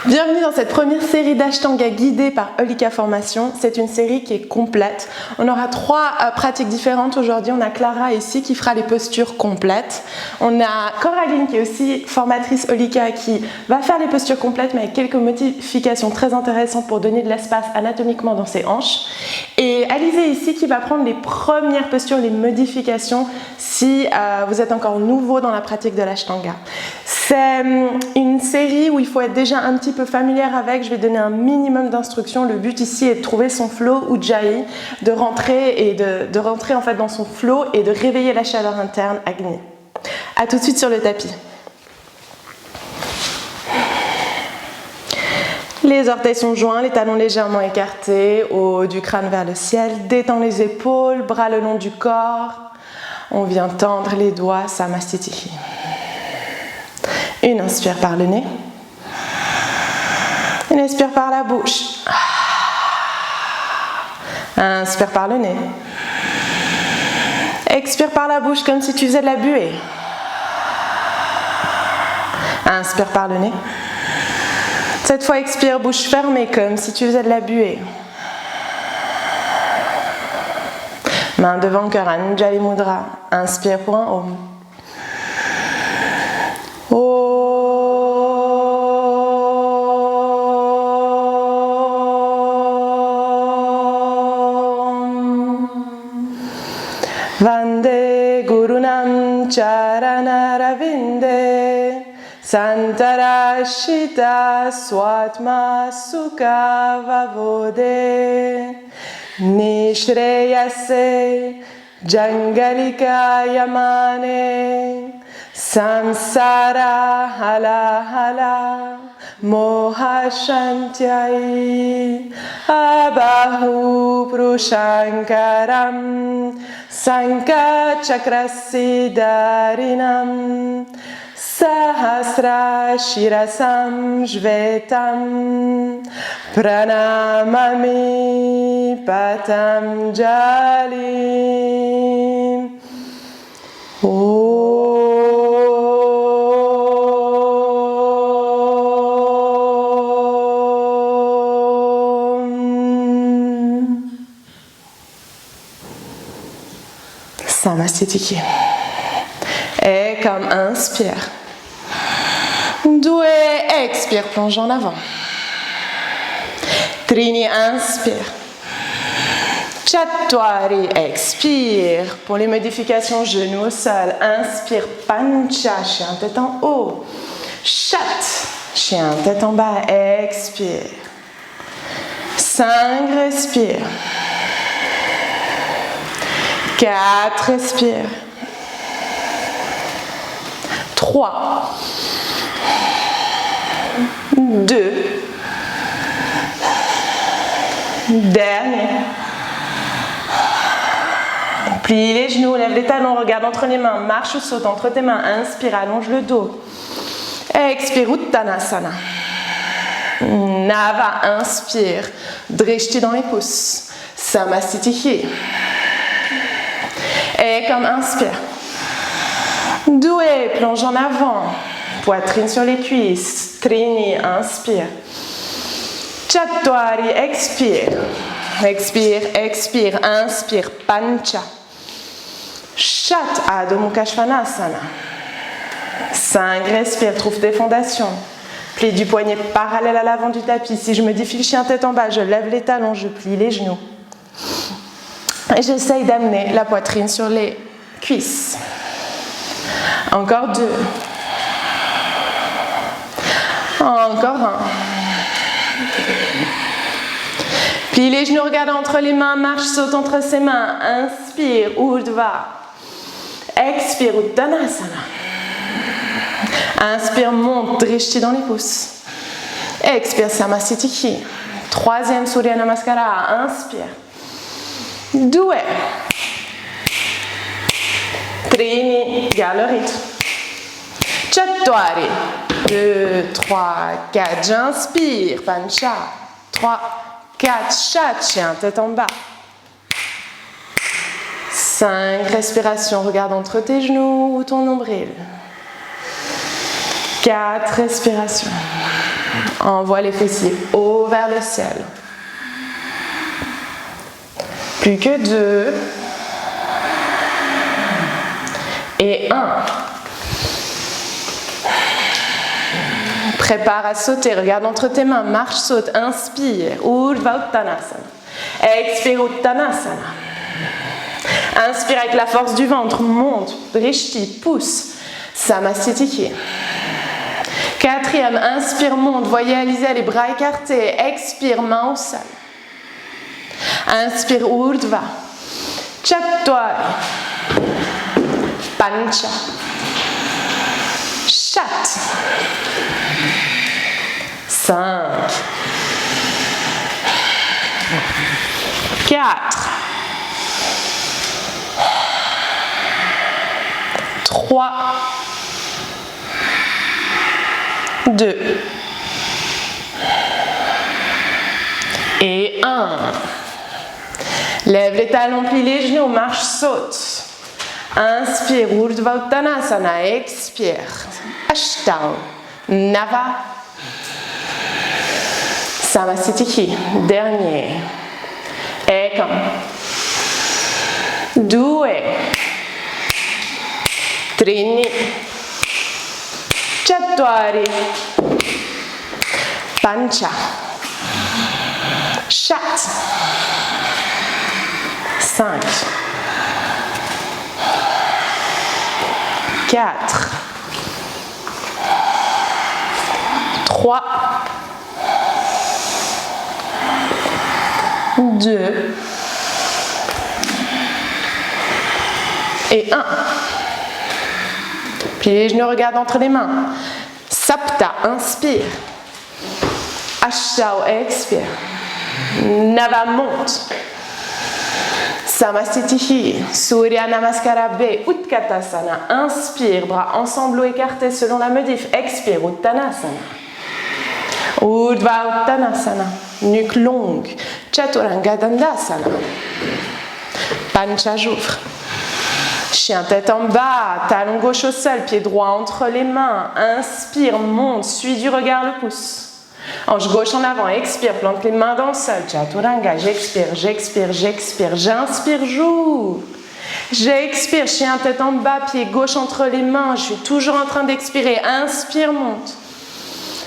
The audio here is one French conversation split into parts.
Bienvenue dans cette première série d'Ashtanga guidée par Holika Formation. C'est une série qui est complète. On aura 3 pratiques différentes aujourd'hui. On a Clara ici qui fera les postures complètes. On a Coraline qui est aussi formatrice Holika qui va faire les postures complètes mais avec quelques modifications très intéressantes pour donner de l'espace anatomiquement dans ses hanches. Et Alizé ici qui va prendre les premières postures, les modifications si vous êtes encore nouveau dans la pratique de l'Ashtanga. C'est une série où il faut être déjà un petit peu familière avec. Je vais donner un minimum d'instructions. Le but ici est de trouver son flow Ujjayi, de rentrer en fait dans son flow et de réveiller la chaleur interne Agni. A tout de suite sur le tapis. Les orteils sont joints, les talons légèrement écartés, haut du crâne vers le ciel. Détends les épaules, bras le long du corps. On vient tendre les doigts, Samastitihi. Une inspire par le nez. Une expire par la bouche. Inspire par le nez. Expire par la bouche comme si tu faisais de la buée. Inspire par le nez. Cette fois, expire, bouche fermée comme si tu faisais de la buée. Main devant le cœur, Anjali Mudra. Inspire pour un Om. Vande Gurunam Charanaravinde Santarashita Swatma Sukha Vavode Nishreyase Jangalika Yamane Samsara Hala Hala Moha Shantyai Abahu Prushankaram Sanka Chakrasidarinam Sahasra Shirasam Jvetam Pranamami Patamjali. Samastitihi. Et comme inspire. Doué, expire, plonge en avant. Trini, inspire. Chattwari, expire. Pour les modifications, genoux au sol. Inspire, pancha, chien tête en haut. Chat, chien tête en bas, expire. 5, respire. 4, respire. 3, 2, dernier. Plie les genoux, lève les talons, regarde entre les mains, marche ou saute entre tes mains, inspire, allonge le dos. Expire, Uttanasana. Nava, inspire, drishti dans les pouces. Samastitihi. Et comme inspire. Doué, plonge en avant. Poitrine sur les cuisses. Trini, inspire. Chattwari, expire. Expire, expire. Inspire, pancha. Chat, Adho Mukha Svanasana. 5, respire, trouve tes fondations. Plie du poignet parallèle à l'avant du tapis. Si je modifie le chien tête en bas, je lève les talons, je plie les genoux. Et j'essaye d'amener la poitrine sur les cuisses. Encore 2. Encore 1. Plie les genoux, regarde entre les mains, marche, saute entre ses mains. Inspire, Urdhva. Expire, Uttanasana. Inspire, monte, drishti dans les pouces. Expire, Samastitihi. 3e Surya Namaskara. Inspire. Doué. Trini, garde le rythme. Chattwari. 2, 3, 4. J'inspire. Pancha. 3, 4. Chat, chien, tête en bas. 5, respiration. Regarde entre tes genoux ou ton nombril. 4, respiration. Envoie les fessiers haut vers le ciel. Plus que 2. Et 1. Prépare à sauter, regarde entre tes mains, marche, saute, inspire, Urdhva Uttanasana. Expire Uttanasana. Inspire avec la force du ventre, monte, drishti, pousse, Samasthiti. 4e, inspire, monte, voyez Alizé, les bras écartés, expire, main au sol. Inspire, Urdhva, Chattwari, Pancha, Shat. 5, 4, 3, 2 et 1. Lève les talons, plie les genoux, marche, saute. Inspire, Urdhva Uttanasana, expire. Ashtanga, Nava. Samasthiti, dernier. Ekam. 2. Trini. Chattwari. Pancha. Shat. 5. 4. 3. 2 et 1. Puis les genoux regardent entre les mains. Sapta, inspire. Ashtau, expire. Nava, monte. Samasthiti, Surya Namaskara B, Utkatasana. Inspire, bras ensemble ou écartés selon la modif. Expire, Uttanasana. Urdhva Uttanasana. Nuque longue. Chaturanga Dandasana. Pancha, j'ouvre. Chien tête en bas, talon gauche au sol, pied droit entre les mains. Inspire, monte, suis du regard le pouce. Hanche gauche en avant, expire, plante les mains dans le sol. Chaturanga, j'expire, j'expire, j'expire, j'inspire, j'ouvre. J'expire, chien tête en bas, pied gauche entre les mains. Je suis toujours en train d'expirer. Inspire, monte.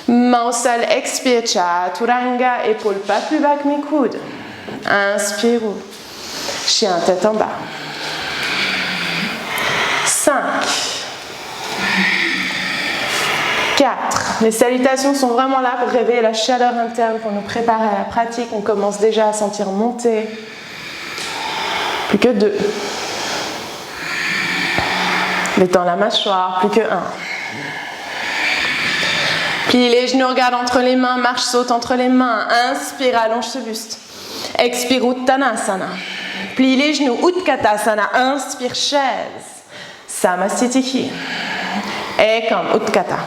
Main au sol, expire, Chaturanga, épaule pas plus bas que mes coudes. Inspire, ouvre. Chien tête en bas. 5, 4. Les salutations sont vraiment là pour réveiller la chaleur interne, pour nous préparer à la pratique. On commence déjà à sentir monter. Plus que 2. Détends la mâchoire, plus que 1. Plie les genoux, regarde entre les mains, marche, saute entre les mains. Inspire, allonge ce buste. Expire, Uttanasana. Plie les genoux, Utkatasana. Inspire, chaise. Samasthiti. Ekam, Utkata.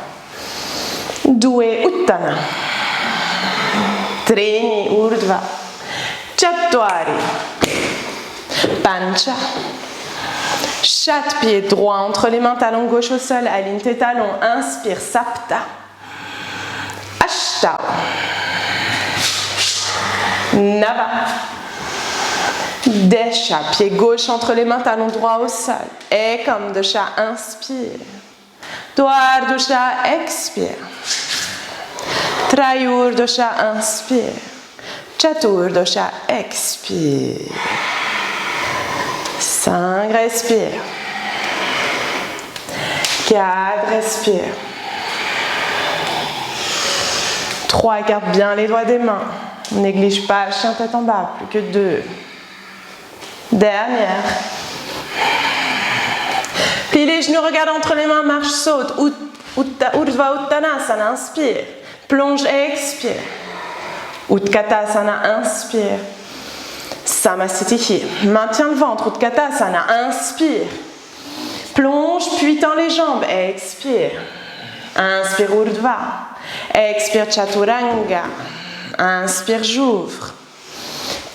2, Uttana. Trini, Urdhva. Chattwari. Pancha. Shat, pied droit entre les mains, talon gauche au sol. Aligne tes talons. Inspire, Sapta. Ashtau. Nava. Desha, pied gauche entre les mains, talon droit au sol. Ekam Dosha, inspire. Dwar Dosha, expire. Trayur Dosha, inspire. Chatur Dosha, expire. 5, respire. 4, respire. 3, écarte bien les doigts des mains. Ne néglige pas, chien tête en bas, plus que 2. Dernière. Plie les genoux, regarde entre les mains, marche, saute. Urdhva Uttanasana, inspire. Plonge et expire. Utkatasana, inspire. Samasthiti. Maintiens le ventre, Utkatasana, inspire. Plonge, puis tends les jambes, expire. Inspire, Urdhva. Expire, Chaturanga. Inspire, j'ouvre.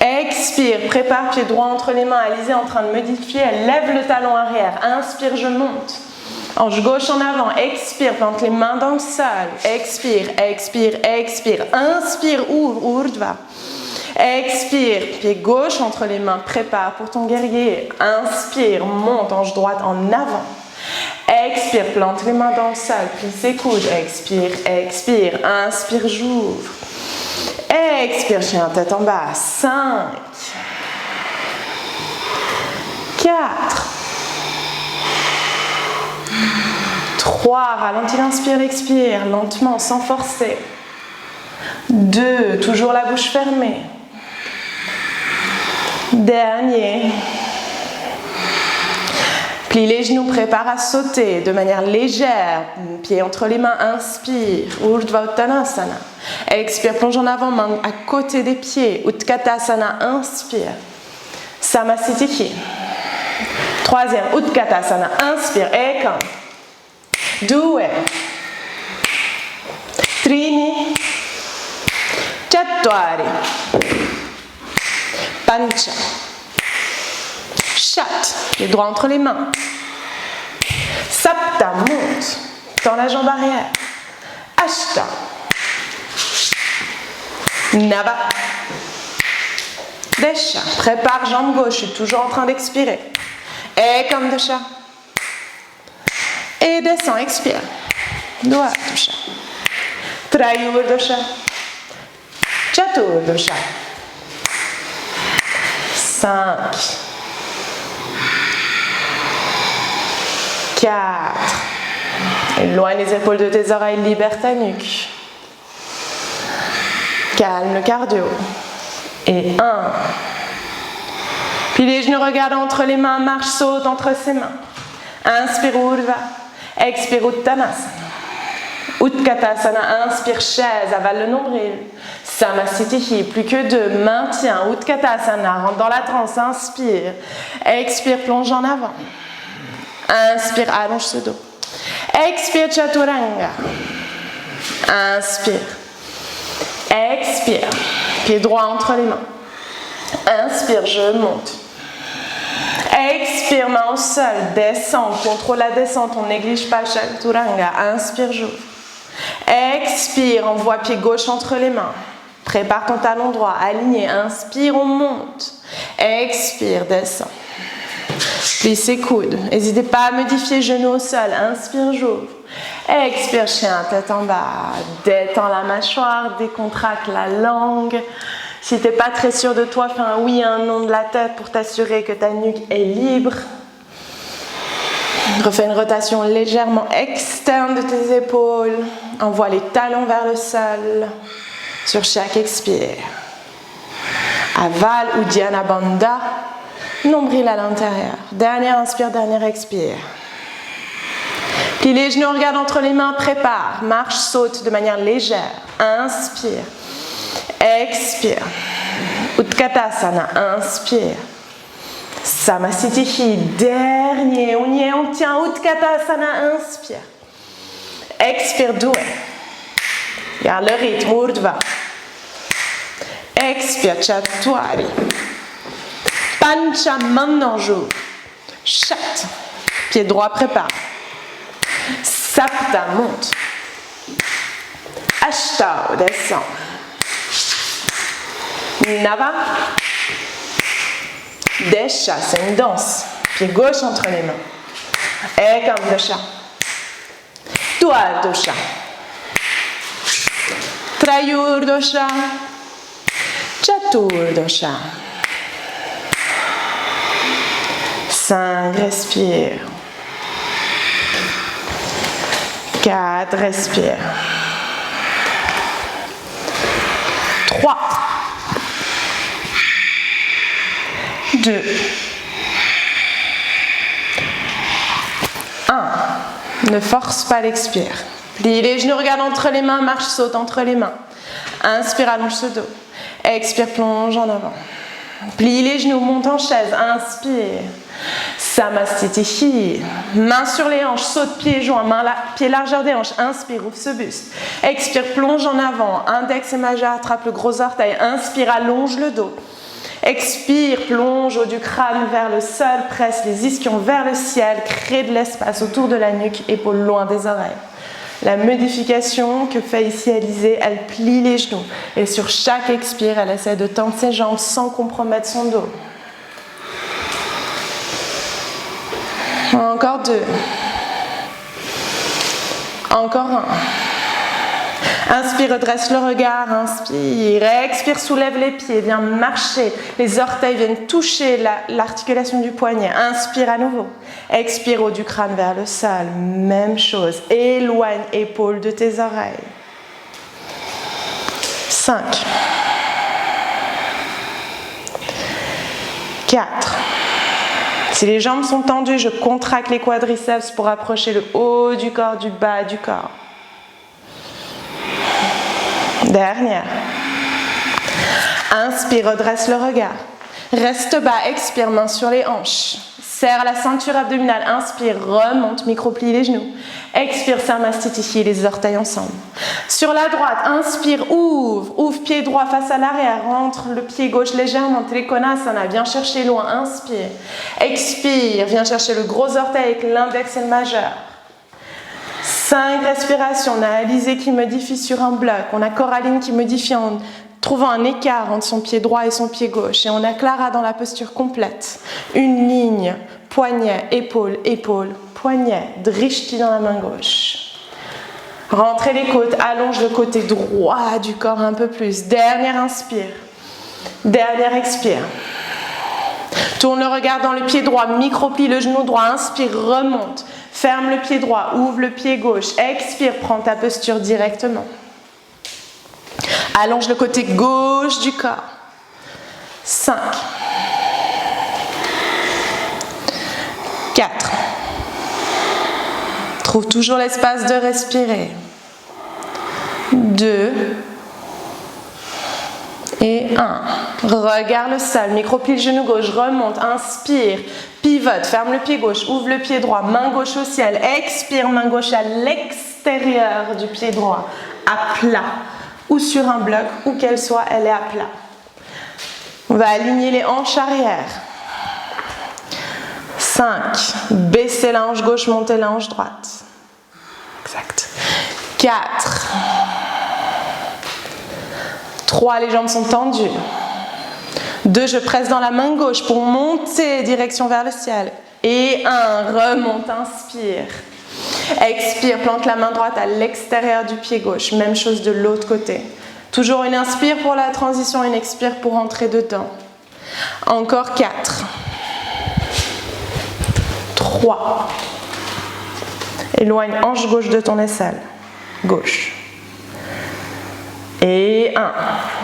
Expire, prépare pied droit entre les mains. Alizé en train de modifier, elle lève le talon arrière. Inspire, je monte. Hanche gauche en avant, expire, plante les mains dans le sol. Expire, expire, expire. Inspire, ouvre, urdhva. Expire, pied gauche entre les mains, prépare pour ton guerrier. Inspire, monte, hanche droite en avant. Expire, plante les mains dans le sol, plie ses coudes. Expire, expire, inspire, j'ouvre. Expire, chien tête en bas. 5, 4, 3, ralentis l'inspire, l'expire, lentement, sans forcer. 2, toujours la bouche fermée. Dernier. Plie les genoux, prépare à sauter de manière légère. Pieds entre les mains, inspire. Urdhva Uttanasana. Expire, plonge en avant, main à côté des pieds. Utkatasana, inspire. Samasthiti. Troisième, Utkatasana, inspire. Ekam. 2. Trini. Chattvari. Pancha. Shat, les doigts entre les mains. Sapta, monte, dans la jambe arrière. Ashta. Nava. Desha, prépare jambe gauche, je suis toujours en train d'expirer. Ekam Dosha. Et descends, expire. Dua Dosha. Trayur Dosha. Chatur Dosha. 5, 4, éloigne les épaules de tes oreilles, libère ta nuque. Calme le cardio. Et 1. Puis les genoux regardent entre les mains, marche, saute entre ses mains. Inspire, Urdhva. Expire, Uttanasana. Utkatasana, inspire, chaise, avale le nombril. Samasthiti, plus que 2, maintiens. Utkatasana, rentre dans la transe, inspire. Expire, plonge en avant. Inspire, allonge ce dos. Expire, Chaturanga. Inspire. Expire. Pied droit entre les mains. Inspire, je monte. Expire, main au sol. Descends, contrôle la descente. On ne néglige pas Chaturanga. Inspire, j'ouvre. Expire, envoie pied gauche entre les mains. Prépare ton talon droit, aligné. Inspire, on monte. Expire, descends. Plie ses coudes. N'hésitez pas à modifier genou au sol. Inspire, j'ouvre. Expire, chien, tête en bas. Détends la mâchoire, décontracte la langue. Si tu n'es pas très sûr de toi, fais un oui, un non de la tête pour t'assurer que ta nuque est libre. Refais une rotation légèrement externe de tes épaules. Envoie les talons vers le sol. Sur chaque expire. Aval ou Dhyana Bandha. Nombril à l'intérieur. Dernière inspire, dernière expire. Plie les genoux, regarde entre les mains, prépare. Marche, saute de manière légère. Inspire. Expire. Utkatasana, inspire. Samasthiti, dernier. On y est, on tient. Utkatasana, inspire. Expire, doué. Garde le rythme, Urdhva. Expire, Chattvari. Pancha, maintenant j'ouvre. Shat. Pied droit, prépare. Sapta, monte. Ashta, descend. Nava. Desha, c'est une danse. Pied gauche entre les mains. Ekam Dosha. Dua Dosha. Trayur Dosha. Chatur Dosha. 5, respire. 4, respire. 3. 2. 1. Ne force pas l'expire. Plie les genoux, regarde entre les mains, marche, saute entre les mains. Inspire, allonge ce dos. Expire, plonge en avant. Plie les genoux, monte en chaise. Inspire. Samasthiti. Main sur les hanches, saute pieds joints, pied largeur des hanches. Inspire, ouvre ce buste. Expire, plonge en avant. Index et majeur, attrape le gros orteil. Inspire, allonge le dos. Expire, plonge haut du crâne vers le sol, presse les ischions vers le ciel, crée de l'espace autour de la nuque, épaules loin des oreilles. La modification que fait ici Alizée, elle plie les genoux et sur chaque expire, elle essaie de tendre ses jambes sans compromettre son dos. Encore 2. Encore 1. Inspire, redresse le regard, inspire, expire, soulève les pieds, viens marcher, les orteils viennent toucher l'articulation du poignet, inspire à nouveau, expire haut du crâne vers le sol, même chose, éloigne épaules de tes oreilles. 5, 4. Si les jambes sont tendues, je contracte les quadriceps pour approcher le haut du corps du bas du corps. Dernière. Inspire, redresse le regard. Reste bas, expire, main sur les hanches. Serre la ceinture abdominale. Inspire, remonte, micro-plie les genoux. Expire, serre mastitichi, les orteils ensemble. Sur la droite, inspire, ouvre. Ouvre pied droit face à l'arrière. Rentre le pied gauche légèrement. Trikonasana, viens chercher loin. Inspire. Expire, viens chercher le gros orteil avec l'index et le majeur. 5 respirations, on a Alizée qui modifie sur un bloc, on a Coraline qui modifie en trouvant un écart entre son pied droit et son pied gauche, et on a Clara dans la posture complète. Une ligne, poignet, épaule, épaule, poignet, drishti dans la main gauche. Rentrez les côtes, allonge le côté droit du corps un peu plus. Dernière inspire, dernière expire. Tourne le regard dans le pied droit, micro-plie le genou droit, inspire, remonte. Ferme le pied droit, ouvre le pied gauche, expire, prends ta posture directement. Allonge le côté gauche du corps. 5, 4. Trouve toujours l'espace de respirer. 2 et 1. Regarde le sol, micro-plie le genou gauche, remonte, inspire, pivote, ferme le pied gauche, ouvre le pied droit, main gauche au ciel, expire, main gauche à l'extérieur du pied droit, à plat, ou sur un bloc, où qu'elle soit, elle est à plat. On va aligner les hanches arrière. 5, baisser la hanche gauche, monter la hanche droite. Exact. 4, 3, les jambes sont tendues. 2, je presse dans la main gauche pour monter, direction vers le ciel. Et 1, remonte, inspire. Expire, plante la main droite à l'extérieur du pied gauche. Même chose de l'autre côté. Toujours une inspire pour la transition, une expire pour entrer dedans. Encore 4. 3. Éloigne hanche gauche de ton aisselle. Gauche. Et 1.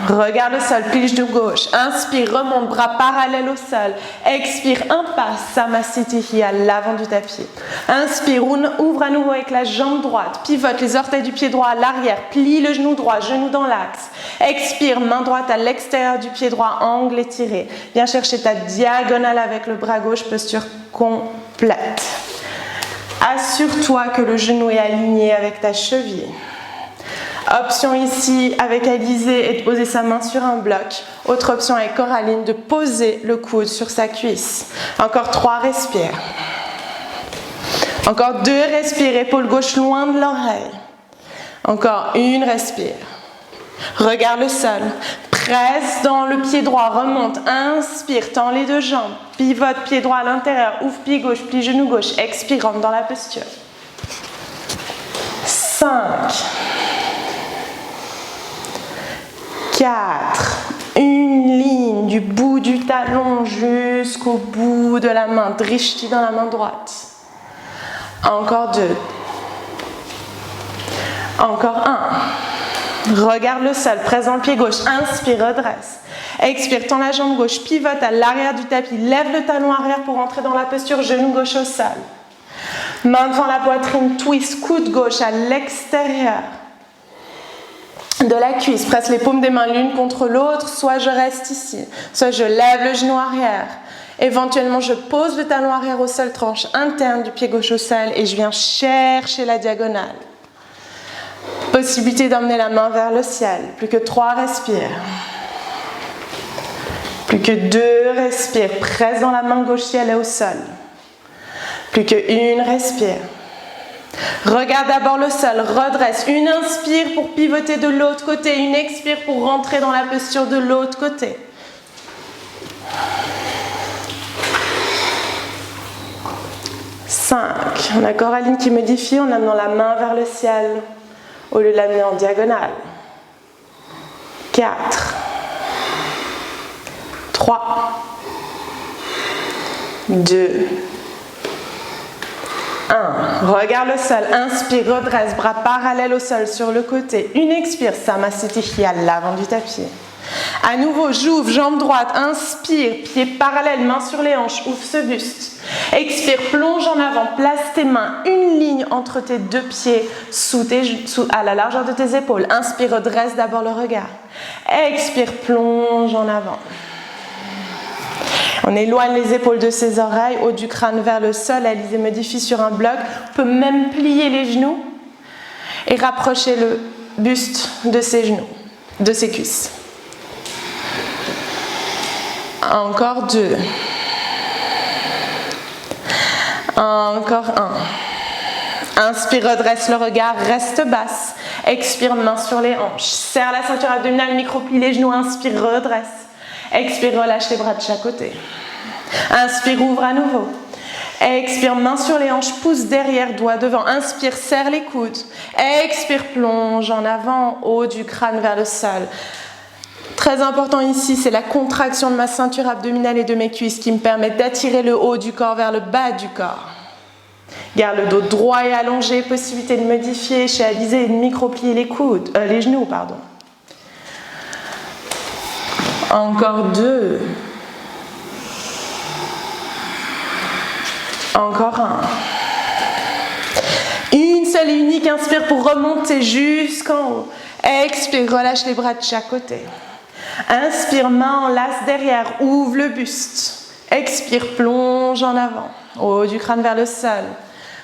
Regarde le sol, plie genou gauche. Inspire, remonte, bras parallèles au sol. Expire, un pas, Samasthiti à l'avant du tapis. Inspire, ouvre à nouveau avec la jambe droite. Pivote les orteils du pied droit à l'arrière. Plie le genou droit, genou dans l'axe. Expire, main droite à l'extérieur du pied droit, angle étiré. Viens chercher ta diagonale avec le bras gauche, posture complète. Assure-toi que le genou est aligné avec ta cheville. Option ici avec Alizée est de poser sa main sur un bloc. Autre option avec Coraline de poser le coude sur sa cuisse. Encore 3, respire. Encore 2, respire. Épaule gauche loin de l'oreille. Encore 1, respire. Regarde le sol. Presse dans le pied droit, remonte. Inspire, tends les 2 jambes. Pivote, pied droit à l'intérieur. Ouvre pied gauche, plie genou gauche. Expire, rentre dans la posture. 5. 4, une ligne du bout du talon jusqu'au bout de la main, drishti dans la main droite. Encore 2. Encore 1. Regarde le sol, presse dans le pied gauche, inspire, redresse. Expire, tends la jambe gauche, pivote à l'arrière du tapis, lève le talon arrière pour entrer dans la posture, genou gauche au sol. Main devant la poitrine, twist, coude gauche à l'extérieur de la cuisse, presse les paumes des mains l'une contre l'autre, soit je reste ici, soit je lève le genou arrière. Éventuellement, je pose le talon arrière au sol, tranche interne du pied gauche au sol et je viens chercher la diagonale. Possibilité d'emmener la main vers le ciel. Plus que 3, respire. Plus que 2, respire. Presse dans la main gauche si elle est au sol. Plus que 1, respire. Regarde d'abord le sol, redresse. Une inspire pour pivoter de l'autre côté. Une expire pour rentrer dans la posture de l'autre côté. 5. On a Coraline qui modifie en amenant la main vers le ciel au lieu de l'amener en diagonale. 4. 3. 2. 1. Regarde le sol. Inspire, redresse, bras parallèles au sol sur le côté. Une expire, Samasthiti à l'avant du tapis. À nouveau, j'ouvre, jambe droite, inspire, pied parallèle, main sur les hanches, ouvre ce buste. Expire, plonge en avant, place tes mains, une ligne entre tes deux pieds, à la largeur de tes épaules. Inspire, redresse d'abord le regard. Expire, plonge en avant. On éloigne les épaules de ses oreilles, haut du crâne vers le sol, Alizé modifie sur un bloc. On peut même plier les genoux et rapprocher le buste de ses genoux, de ses cuisses. Encore 2. Encore 1. Inspire, redresse le regard, reste basse. Expire, main sur les hanches. Serre la ceinture abdominale, micro-plie les genoux. Inspire, redresse. Expire, relâche les bras de chaque côté. Inspire, ouvre à nouveau. Expire, main sur les hanches, pouce derrière, doigt devant. Inspire, serre les coudes. Expire, plonge en avant, haut du crâne vers le sol. Très important ici, c'est la contraction de ma ceinture abdominale et de mes cuisses qui me permet d'attirer le haut du corps vers le bas du corps. Garde le dos droit et allongé, possibilité de modifier chez Alizé et de micro-plier les genoux. Encore 2. Encore 1. Une seule et unique, inspire pour remonter jusqu'en haut. Expire, relâche les bras de chaque côté. Inspire, main enlace derrière, ouvre le buste. Expire, plonge en avant, au haut du crâne vers le sol.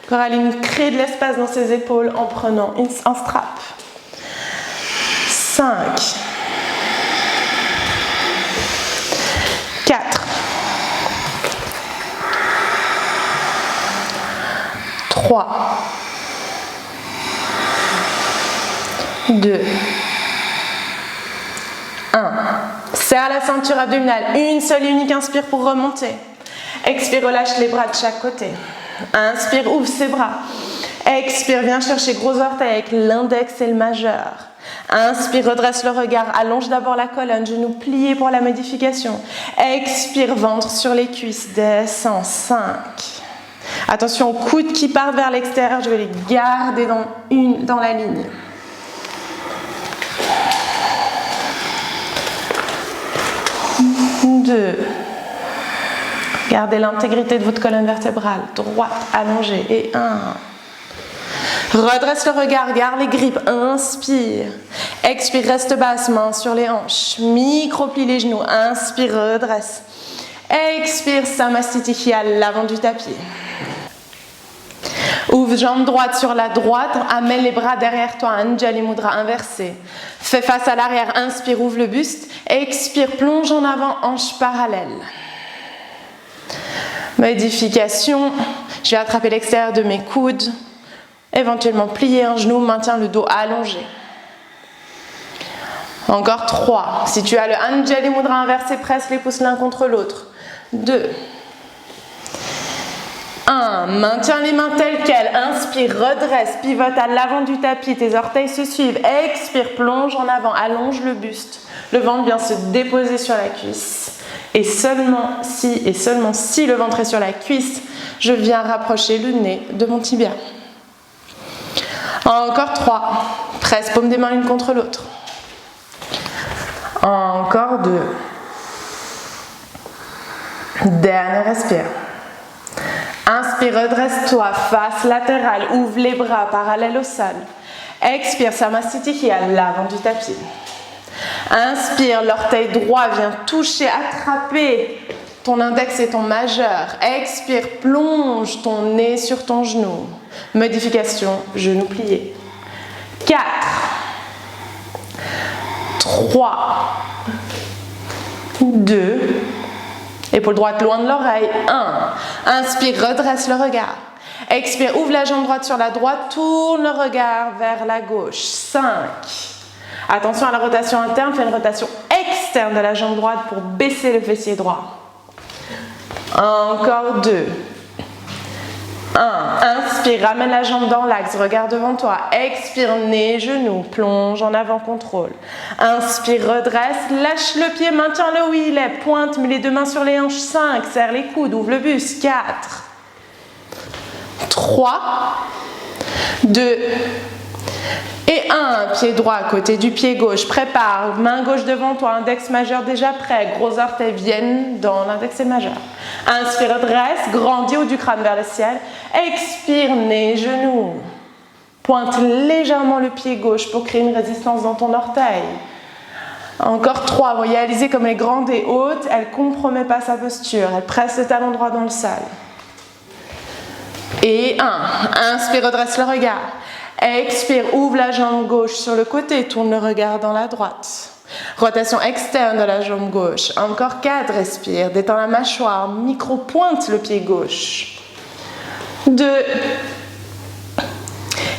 Coraline crée de l'espace dans ses épaules en prenant un strap. 5. 4. 3. 2. 1. Serre la ceinture abdominale. Une seule et unique inspire pour remonter. Expire, relâche les bras de chaque côté. Inspire, ouvre ses bras. Expire, viens chercher gros orteil avec l'index et le majeur. Inspire, redresse le regard. Allonge d'abord la colonne, genoux pliés pour la modification. Expire, ventre sur les cuisses. Descends. 5. Attention aux coudes qui partent vers l'extérieur. Je vais les garder dans la ligne. 2. Gardez l'intégrité de votre colonne vertébrale, droite, allongée. Et 1. Redresse le regard, garde les grippes. Inspire. Expire, reste basse, main sur les hanches. Micro-plie les genoux. Inspire, redresse. Expire, Samasthiti à l'avant du tapis. Ouvre jambe droite sur la droite, amène les bras derrière toi, Anjali Mudra inversée. Fais face à l'arrière, inspire, ouvre le buste. Expire, plonge en avant, hanche parallèle. Modification, je vais attraper l'extérieur de mes coudes, éventuellement plier un genou, maintiens le dos allongé. Encore 3. Si tu as le Anjali Mudra inversé, presse les pouces l'un contre l'autre. 2. 1. Maintiens les mains telles quelles. Inspire, redresse, pivote à l'avant du tapis. Tes orteils se suivent. Expire, plonge en avant, allonge le buste. Le ventre vient se déposer sur la cuisse. Et seulement si le ventre est sur la cuisse, je viens rapprocher le nez de mon tibia. Encore 3. Presse paume des mains l'une contre l'autre. Encore 2. Dernier respire. Inspire, redresse-toi, face latérale, ouvre les bras parallèles au sol. Expire, Samasthiti à l'avant du tapis. Inspire, l'orteil droit vient toucher, attraper ton index et ton majeur. Expire, plonge ton nez sur ton genou. Modification, genou plié. 4. 3. 2. Épaule droite loin de l'oreille. 1. Inspire, redresse le regard. Expire, ouvre la jambe droite sur la droite, tourne le regard vers la gauche. 5. Attention à la rotation interne, fais une rotation externe de la jambe droite pour baisser le fessier droit. Encore 2. 1. Inspire, ramène la jambe dans l'axe, regarde devant toi. Expire, nez, genou, plonge en avant, contrôle. Inspire, redresse, lâche le pied, maintiens-le où il est. Pointe, mets les deux mains sur les hanches. 5. Serre les coudes, ouvre le buste. 4. 3. 2. Et 1, pied droit à côté du pied gauche, prépare, main gauche devant toi, index majeur déjà prêt, gros orteils viennent dans l'index majeur. Inspire, redresse, grandis haut du crâne vers le ciel, expire, nez, genou. Pointe légèrement le pied gauche pour créer une résistance dans ton orteil. Encore 3, voyez Alizée comme elle est grande et haute, elle ne compromet pas sa posture, elle presse le talon droit dans le sol. Et 1, inspire, redresse le regard. Expire, ouvre la jambe gauche sur le côté, tourne le regard dans la droite. Rotation externe de la jambe gauche. Encore 4, respire, détends la mâchoire, micro-pointe le pied gauche. 2.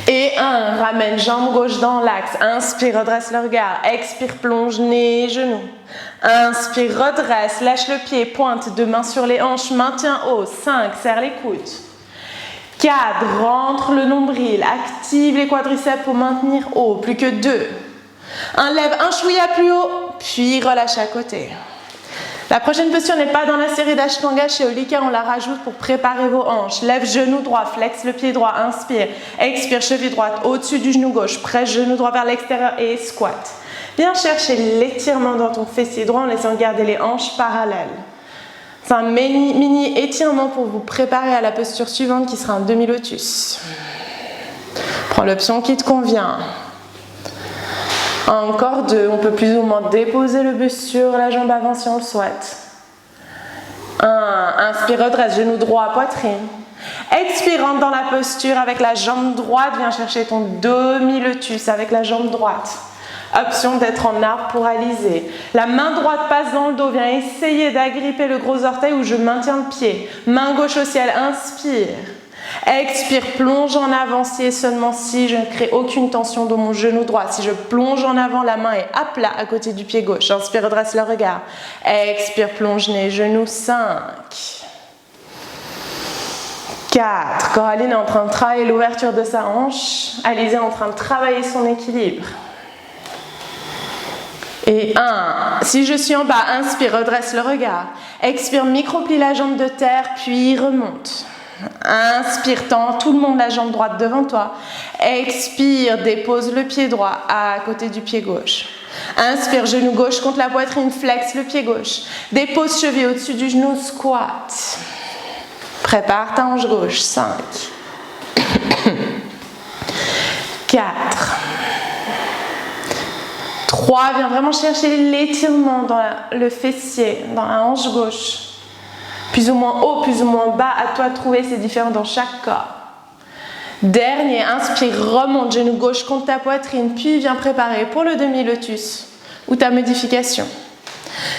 Et 1, ramène jambe gauche dans l'axe. Inspire, redresse le regard. Expire, plonge, nez, genou. Inspire, redresse, lâche le pied, pointe, deux mains sur les hanches, maintien haut. 5, serre les coudes. 4, rentre le nombril, active les quadriceps pour maintenir haut, plus que 2. 1, lève un chouïa plus haut, puis relâche à côté. La prochaine posture n'est pas dans la série d'Ashtanga, chez Olika on la rajoute pour préparer vos hanches. Lève genou droit, flex le pied droit, inspire, expire, cheville droite au-dessus du genou gauche, presse genou droit vers l'extérieur et squat. Viens chercher l'étirement dans ton fessier droit en laissant garder les hanches parallèles. C'est un mini étirement pour vous préparer à la posture suivante qui sera un demi-lotus. Prends l'option qui te convient. Encore 2, on peut plus ou moins déposer le buste sur la jambe avant si on le souhaite. 1, inspire, redresse, genou droit, poitrine. Expire, rentre dans la posture avec la jambe droite, viens chercher ton demi-lotus avec la jambe droite. Option d'être en arbre pour Alizée. La main droite passe dans le dos, viens essayer d'agripper le gros orteil où je maintiens le pied. Main gauche au ciel, inspire. Expire, plonge en avant si et seulement si je ne crée aucune tension dans mon genou droit. Si je plonge en avant, la main est à plat à côté du pied gauche. Inspire, redresse le regard. Expire, plonge nez, genou. 5. 4. Coraline est en train de travailler l'ouverture de sa hanche. Alizée est en train de travailler son équilibre. Et 1, si je suis en bas, inspire, redresse le regard. Expire, micro-plie la jambe de terre, puis remonte. Inspire, tends tout le monde la jambe droite devant toi. Expire, dépose le pied droit à côté du pied gauche. Inspire, genou gauche contre la poitrine, flex le pied gauche. Dépose cheville au-dessus du genou, squat. Prépare ta hanche gauche. 5. 4. 3, viens vraiment chercher l'étirement dans le fessier, dans la hanche gauche. Plus ou moins haut, plus ou moins bas, à toi de trouver, c'est différent dans chaque corps. Dernier, inspire, remonte, genou gauche contre ta poitrine, puis viens préparer pour le demi-lotus ou ta modification.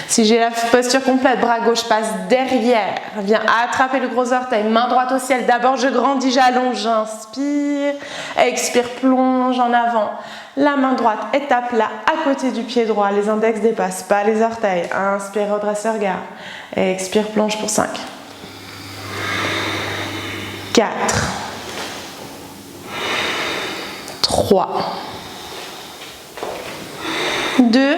Si j'ai la posture complète, bras gauche passe derrière, viens attraper le gros orteil, main droite au ciel, d'abord je grandis, j'allonge, j'inspire, expire, plonge en avant. La main droite est à plat à côté du pied droit, les index ne dépassent pas les orteils. Inspire, redresse le regard. Expire, plonge pour 5. 4. 3. 2.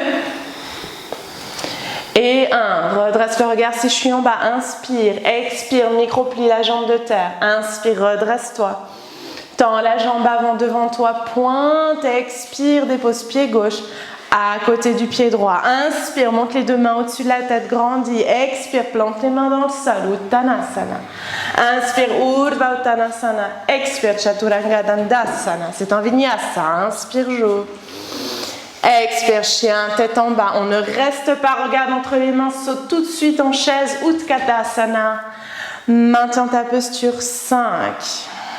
Et 1. Redresse le regard si je suis en bas. Inspire, expire, micro-plie la jambe de terre. Inspire, redresse-toi. Tends la jambe avant devant toi, pointe, expire, dépose pied gauche à côté du pied droit. Inspire, monte les deux mains au-dessus de la tête, grandis. Expire, plante les mains dans le sol, Uttanasana. Inspire, Urdhva Uttanasana. Expire, Chaturanga Dandasana. C'est un vinyasa. Inspire, joue. Expire, chien, tête en bas. On ne reste pas, regarde entre les mains, saute tout de suite en chaise, Utkatasana. Maintiens ta posture. 5.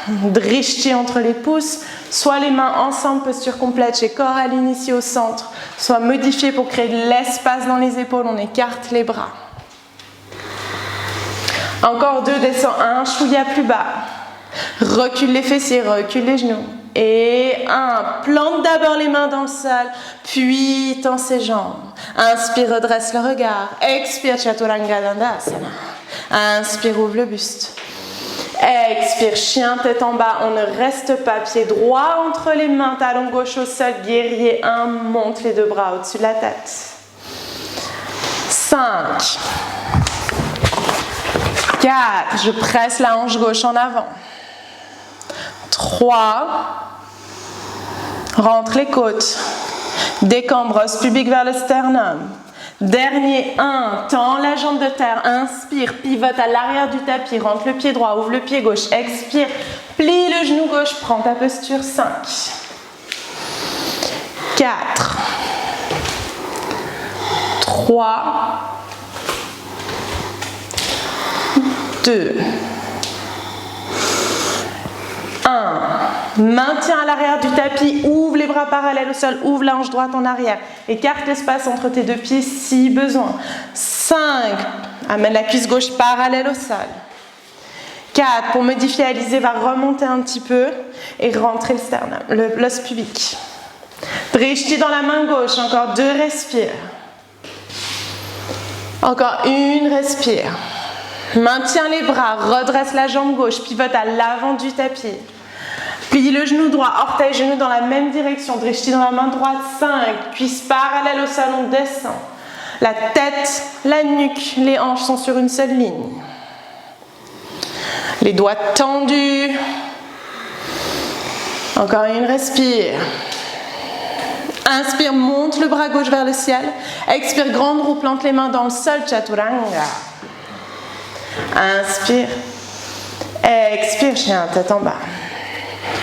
Drishti entre les pouces, soit les mains ensemble, posture complète chez Coraline ici au centre, soit modifié pour créer de l'espace dans les épaules, on écarte les bras. Encore 2, descends un chouïa plus bas. Recule les fessiers, recule les genoux. Et 1, plante d'abord les mains dans le sol, puis tends ses jambes. Inspire, redresse le regard. Expire, Chaturanga Dandasana. Inspire, ouvre le buste. Expire, chien, tête en bas. On ne reste pas, pied droit entre les mains, talon gauche au sol, guerrier 1, monte les 2 bras au-dessus de la tête. 5, 4, je presse la hanche gauche en avant. 3, rentre les côtes, décambre, os pubique vers le sternum. Dernier 1, tends la jambe de terre, inspire, pivote à l'arrière du tapis, rentre le pied droit, ouvre le pied gauche, expire, plie le genou gauche, prends ta posture. 5, 4, 3, 2, 1. Maintiens à l'arrière du tapis, ouvre les bras parallèles au sol, ouvre la hanche droite en arrière. Écarte l'espace entre tes 2 pieds si besoin. 5. Amène la cuisse gauche parallèle au sol. 4. Pour modifier, Alizé va remonter un petit peu et rentrer le sternum, l'os pubique. Drishti dans la main gauche, encore 2, respire. Encore 1, respire. Maintiens les bras, redresse la jambe gauche, pivote à l'avant du tapis. Plie le genou droit, orteil, genou dans la même direction. Drishti dans la main droite, 5. Cuisse parallèle au sol, on descend. La tête, la nuque, les hanches sont sur une seule ligne. Les doigts tendus. Encore 1, respire. Inspire, monte le bras gauche vers le ciel. Expire, grande roue, plante les mains dans le sol, Chaturanga. Inspire. Expire, chien, tête en bas.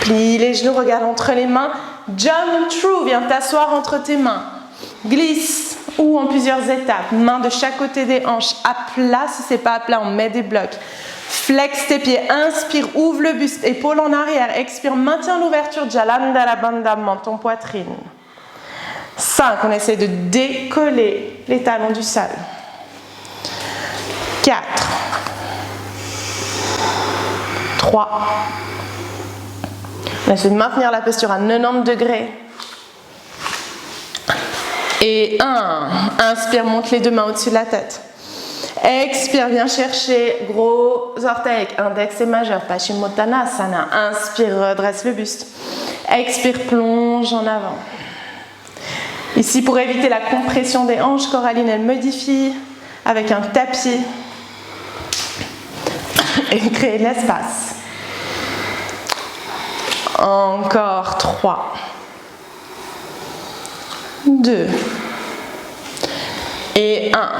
Plie les genoux, regarde entre les mains. Jump through, viens t'asseoir entre tes mains. Glisse ou en plusieurs étapes. Mains de chaque côté des hanches. À plat, si c'est pas à plat, on met des blocs. Flex tes pieds, inspire, ouvre le buste, épaule en arrière. Expire, maintiens l'ouverture, Jalandhara Bandha, menton, poitrine. 5, on essaie de décoller les talons du sol. 4, 3, on essaie de maintenir la posture à 90 degrés. Et 1, inspire, monte les 2 mains au-dessus de la tête. Expire, viens chercher gros orteils, index et majeur, Paschimottanasana. Inspire, redresse le buste. Expire, plonge en avant. Ici, pour éviter la compression des hanches, Coraline, elle modifie avec un tapis et créer de l'espace. Encore 3, 2 et 1.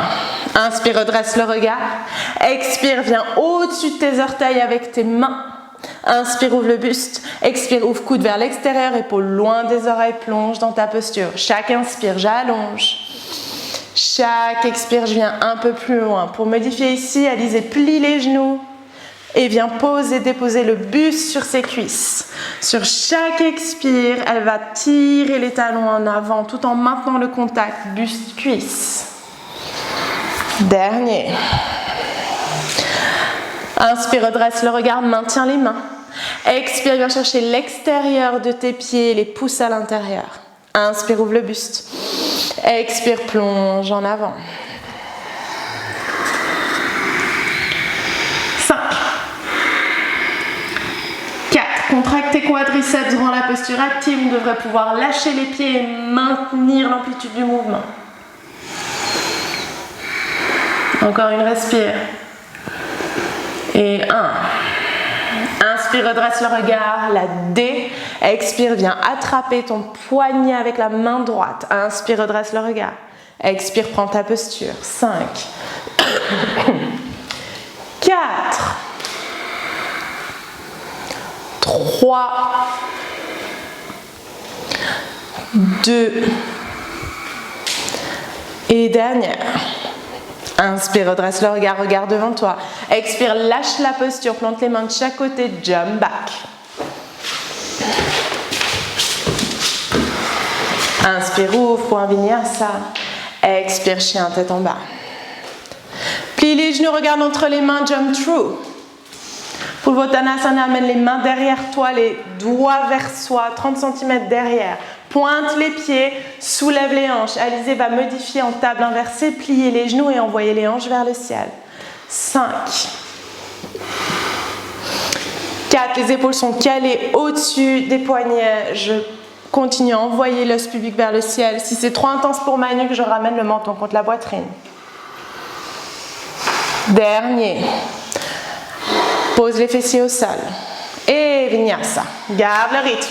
Inspire, redresse le regard. Expire, viens au-dessus de tes orteils avec tes mains. Inspire, ouvre le buste. Expire, ouvre coude vers l'extérieur, épaules loin des oreilles, plonge dans ta posture. Chaque inspire, j'allonge. Chaque expire, je viens un peu plus loin. Pour modifier ici, Alizé plie les genoux et vient poser, déposer le buste sur ses cuisses. Sur chaque expire, elle va tirer les talons en avant tout en maintenant le contact buste-cuisse. Dernier. Inspire, redresse le regard, maintiens les mains. Expire, viens chercher l'extérieur de tes pieds, les pouces à l'intérieur. Inspire, ouvre le buste. Expire, plonge en avant. 5. 4. Contracte tes quadriceps durant la posture active. On devrait pouvoir lâcher les pieds et maintenir l'amplitude du mouvement. Encore 1, respire. Et 1. Inspire, redresse le regard, la D. Expire, viens attraper ton poignet avec la main droite. Inspire, redresse le regard. Expire, prends ta posture. 5. 4. 3. 2. Et dernière. Inspire, redresse le regard, regarde devant toi. Expire, lâche la posture, plante les mains de chaque côté, jump back. Inspire, ouvre pour un vinyasa. Expire, chien, tête en bas. Plie les genoux, regarde entre les mains, jump through. Purvottanasana, amène les mains derrière toi, les doigts vers soi, 30 cm derrière. Pointe les pieds, soulève les hanches. Alizé va modifier en table inversée, plier les genoux et envoyer les hanches vers le ciel. 5. 4. Les épaules sont calées au-dessus des poignets. Je continue à envoyer l'os pubique vers le ciel. Si c'est trop intense pour ma nuque, je ramène le menton contre la poitrine. Dernier. Pose les fessiers au sol. Et vinyasa. Garde le rythme.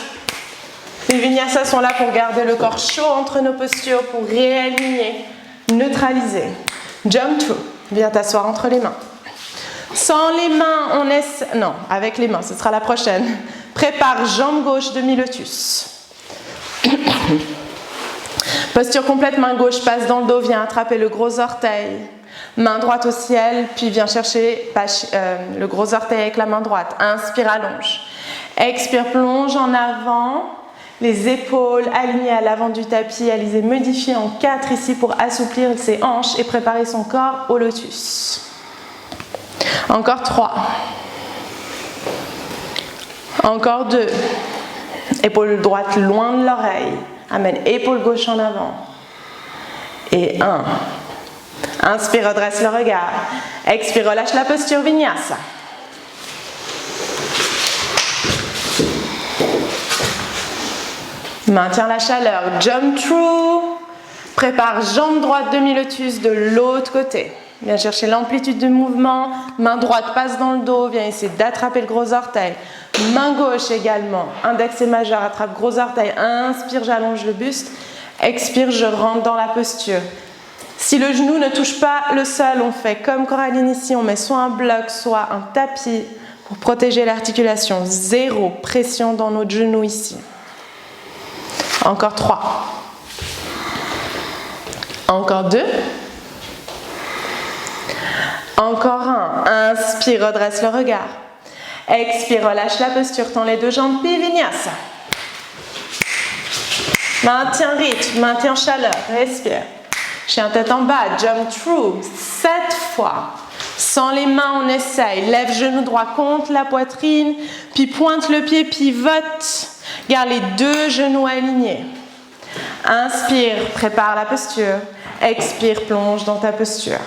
Les vinyasas sont là pour garder le corps chaud entre nos postures, pour réaligner, neutraliser. Jump through. Viens t'asseoir entre les mains. Sans les mains, on essaie... Non, avec les mains, ce sera la prochaine. Prépare jambe gauche, demi-lotus. Posture complète, main gauche passe dans le dos, viens attraper le gros orteil. Main droite au ciel, puis viens chercher le gros orteil avec la main droite. Inspire, allonge. Expire, plonge en avant. Les épaules alignées à l'avant du tapis. Alizé modifie en 4 ici pour assouplir ses hanches et préparer son corps au lotus. Encore 3. Encore 2. Épaule droite loin de l'oreille. Amène épaule gauche en avant. Et 1. Inspire, redresse le regard. Expire, relâche la posture vinyasa. Maintiens la chaleur. Jump through. Prépare jambe droite demi-lotus de l'autre côté. Viens chercher l'amplitude de mouvement. Main droite passe dans le dos. Viens essayer d'attraper le gros orteil. Main gauche également. Index et majeur. Attrape gros orteil. Inspire, j'allonge le buste. Expire, je rentre dans la posture. Si le genou ne touche pas le sol, on fait comme Coraline ici. On met soit un bloc, soit un tapis pour protéger l'articulation. 0 pression dans notre genou ici. Encore 3. Encore 2. Encore 1. Inspire, redresse le regard. Expire, relâche la posture, tends les deux jambes, puis vinyasa. Maintiens rythme, maintiens chaleur, respire. Chien tête en bas, jump through, 7 fois. Sans les mains, on essaye. Lève genou droit contre la poitrine, puis pointe le pied, pivote. Garde les deux genoux alignés. Inspire, prépare la posture. Expire, plonge dans ta posture.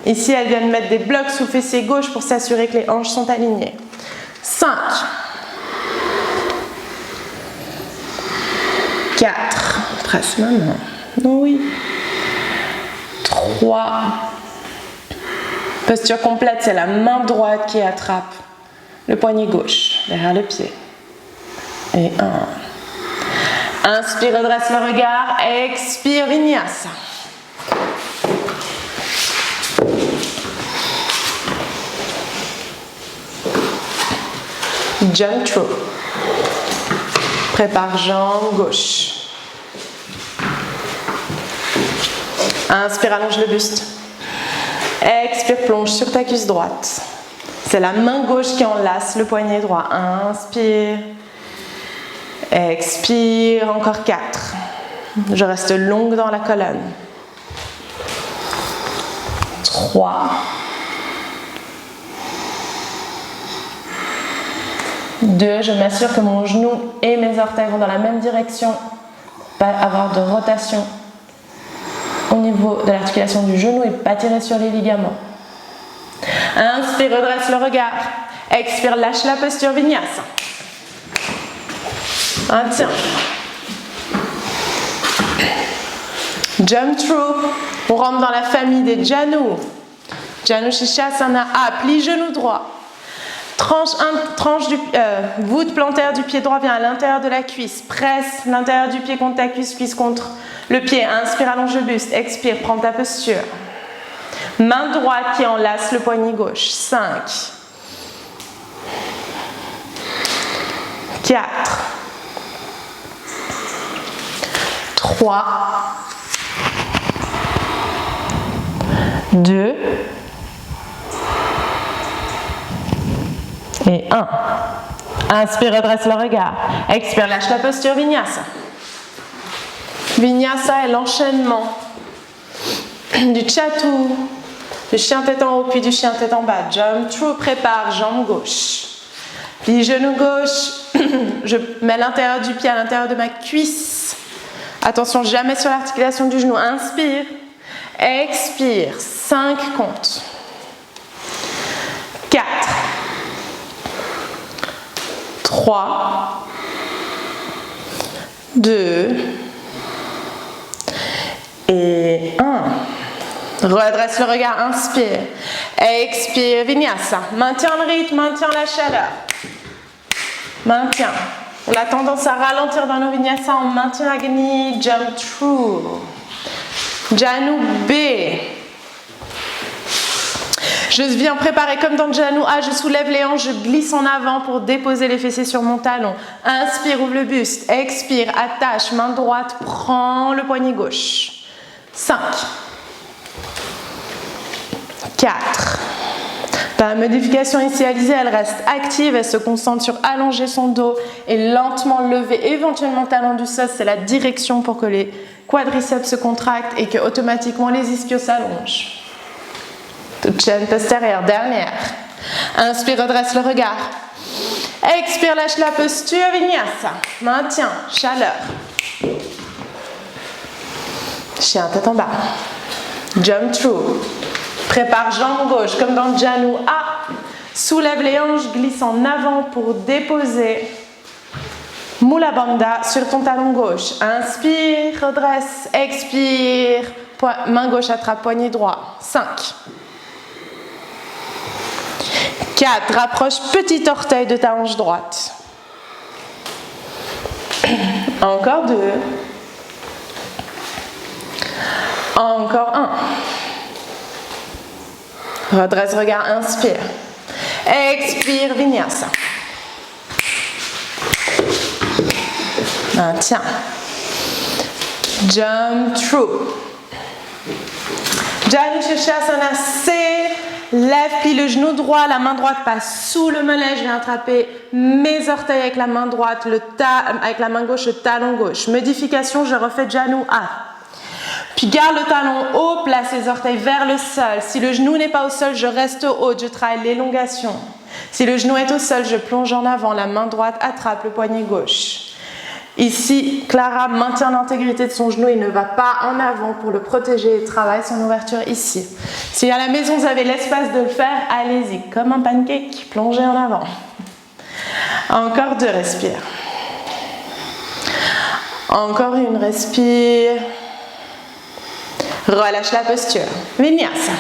Ici, elle vient de mettre des blocs sous fessier gauche pour s'assurer que les hanches sont alignées. 5. 4. Presse maintenant. Oui. 3. Posture complète, c'est la main droite qui attrape le poignet gauche derrière le pied. Et 1. Inspire, redresse le regard. Expire, vinyasa. Jump through. Prépare jambe gauche. Inspire, allonge le buste. Expire, plonge sur ta cuisse droite. C'est la main gauche qui enlace le poignet droit. Inspire. Expire, encore 4. Je reste longue dans la colonne. 3. 2. Je m'assure que mon genou et mes orteils vont dans la même direction. Pas avoir de rotation au niveau de l'articulation du genou et pas tirer sur les ligaments. Inspire, redresse le regard. Expire, lâche la posture vinyasa. Tiens. Jump through. On rentre dans la famille des Janu. Janu Shishasana. Plie genou droit. Voûte plantaire du pied droit vient à l'intérieur de la cuisse. Presse l'intérieur du pied contre ta cuisse, cuisse contre le pied. Inspire, allonge le buste. Expire, prends ta posture. Main droite qui enlace le poignet gauche. 5. 4. 3. 2. Et 1. Inspire, redresse le regard. Expire, lâche la posture vinyasa. Vinyasa est l'enchaînement du chatu Du chien tête en haut, puis du chien tête en bas. Jump through, prépare, jambe gauche. Plie genou gauche. Je mets l'intérieur du pied à l'intérieur de ma cuisse. Attention, jamais sur l'articulation du genou. Inspire. Expire. 5 comptes. 4. 3. 2. Et 1. Redresse le regard, inspire. Expire, vinyasa. Maintiens le rythme, maintiens la chaleur. Maintiens. On a tendance à ralentir dans nos vinyasa, on maintient l'agni, jump through. Janu B. Je viens préparer comme dans Janu A, je soulève les hanches, je glisse en avant pour déposer les fessiers sur mon talon. Inspire, ouvre le buste. Expire, attache, main droite, prends le poignet gauche. 5. 4. La modification initialisée, elle reste active, elle se concentre sur allonger son dos et lentement lever éventuellement le talon du sol, c'est la direction pour que les quadriceps se contractent et que automatiquement les ischios s'allongent. Toute chaîne postérieure, dernière. Inspire, redresse le regard. Expire, lâche la posture, vinyasa. Maintiens, chaleur. Chien tête en bas. Jump through. Prépare jambe gauche comme dans Janu A. Soulève les hanches, glisse en avant pour déposer Mula Bandha sur ton talon gauche. Inspire, redresse, expire. Main gauche attrape poignet droit. 5. 4. Rapproche petit orteil de ta hanche droite. Encore 2. Encore 1. Redresse regard, inspire. Expire, vinyasa. Maintiens. Jump through. Janu Shirshasana C. Lève, plie le genou droit, la main droite passe sous le mollet. Je viens attraper mes orteils avec la main droite, avec la main gauche, le talon gauche. Modification, je refais Janu A. Puis garde le talon haut, place les orteils vers le sol. Si le genou n'est pas au sol, je reste haut, je travaille l'élongation. Si le genou est au sol, je plonge en avant, la main droite attrape le poignet gauche. Ici, Clara maintient l'intégrité de son genou, il ne va pas en avant pour le protéger et travaille son ouverture ici. Si à la maison vous avez l'espace de le faire, allez-y, comme un pancake, plongez en avant. Encore 2, respire. Encore une, respire. Relâche la posture. Vinyasa.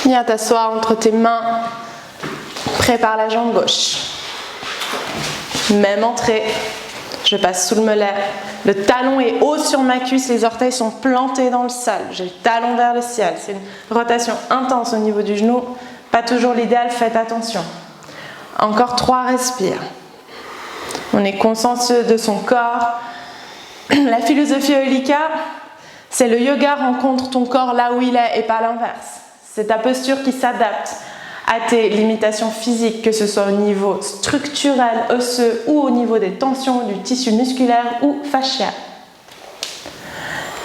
Viens t'asseoir entre tes mains. Prépare la jambe gauche. Même entrée. Je passe sous le mollet. Le talon est haut sur ma cuisse. Les orteils sont plantés dans le sol. J'ai le talon vers le ciel. C'est une rotation intense au niveau du genou. Pas toujours l'idéal, faites attention. Encore 3, respire. On est conscient de son corps. La philosophie Eulika, c'est le yoga rencontre ton corps là où il est et pas l'inverse. C'est ta posture qui s'adapte à tes limitations physiques, que ce soit au niveau structurel, osseux ou au niveau des tensions du tissu musculaire ou fascial.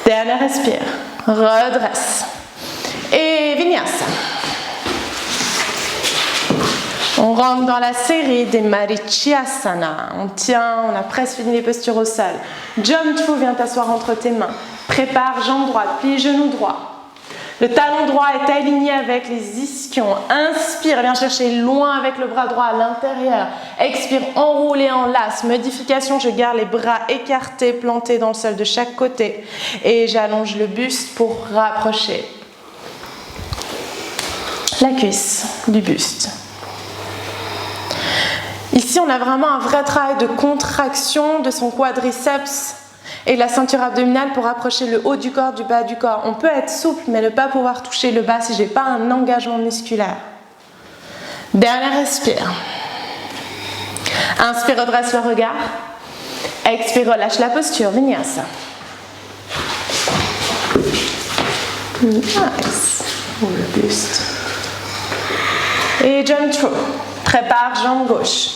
Dernier respire. Redresse. Et vinyasa. On rentre dans la série des Marichyasana. On tient, on a presque fini les postures au sol. Jump through, viens t'asseoir entre tes mains. Prépare jambe droite, plie genou droit. Le talon droit est aligné avec les ischions. Inspire, viens chercher loin avec le bras droit à l'intérieur. Expire, enroule et enlace. Modification, je garde les bras écartés, plantés dans le sol de chaque côté. Et j'allonge le buste pour rapprocher la cuisse du buste. Ici, on a vraiment un vrai travail de contraction de son quadriceps et la ceinture abdominale pour rapprocher le haut du corps du bas du corps. On peut être souple, mais ne pas pouvoir toucher le bas si je n'ai pas un engagement musculaire. Dernier respire. Inspire, redresse le regard. Expire, relâche la posture. Vinyasa. Nice. Ouvre le buste. Et jump through. Prépare jambe gauche.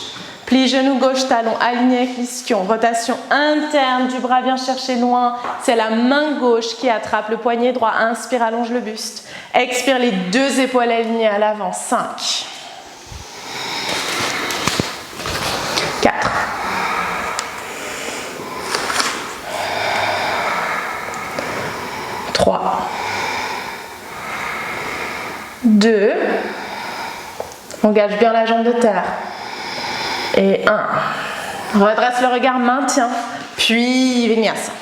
Plie genou gauche, talon aligné avec l'ischion. Rotation interne du bras, viens chercher loin. C'est la main gauche qui attrape le poignet droit. Inspire, allonge le buste. Expire, les deux épaules alignées à l'avant. 5. 4. 3. 2. Engage bien la jambe de terre. Et 1. Redresse le regard, maintien. Puis Vinyasa.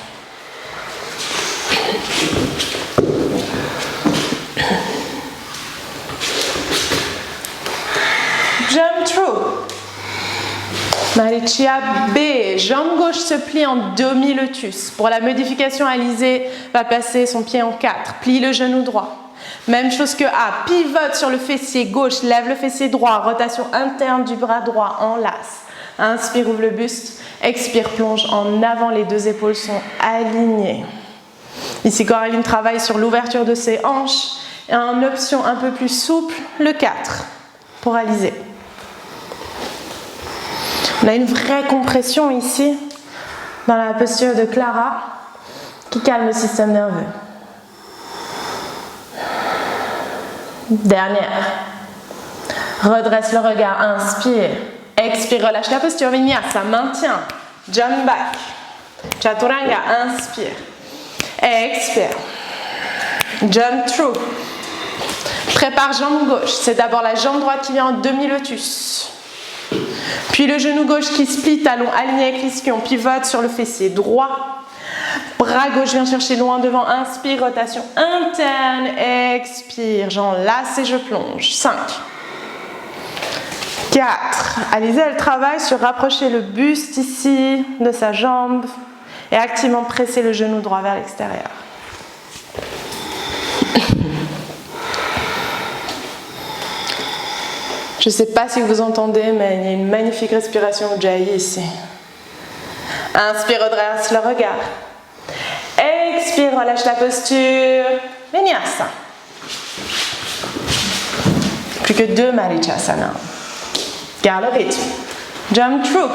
Jump through. Mariccia B. Jambe gauche se plie en demi-lotus. Pour la modification, Alizé va passer son pied en 4. Plie le genou droit. Même chose que A. Pivote sur le fessier gauche. Lève le fessier droit. Rotation interne du bras droit. Enlace. Inspire, ouvre le buste. Expire, plonge en avant. Les deux épaules sont alignées. Ici, Coraline travaille sur l'ouverture de ses hanches. Et en option un peu plus souple, le 4 pour Alizé. On a une vraie compression ici, dans la posture de Clara, qui calme le système nerveux. Dernière. Redresse le regard, inspire. Expire, relâche la posture, Vinyasa, maintien. Jump back. Chaturanga, inspire. Expire. Jump through. Prépare jambe gauche. C'est d'abord la jambe droite qui vient en demi-lotus. Puis le genou gauche qui split, talon aligné avec l'ischion, pivote sur le fessier droit. Bras gauche vient chercher loin devant, inspire, rotation interne, expire, j'enlace et je plonge. 5. 4. Alizé, elle travaille sur rapprocher le buste ici de sa jambe et activement presser le genou droit vers l'extérieur. Je ne sais pas si vous entendez, mais il y a une magnifique respiration Ujjayi ici. Inspire, redresse le regard. Expire, relâche la posture. Vinyasa. Plus que 2 Marichyasana. Garde le rythme. Jump through.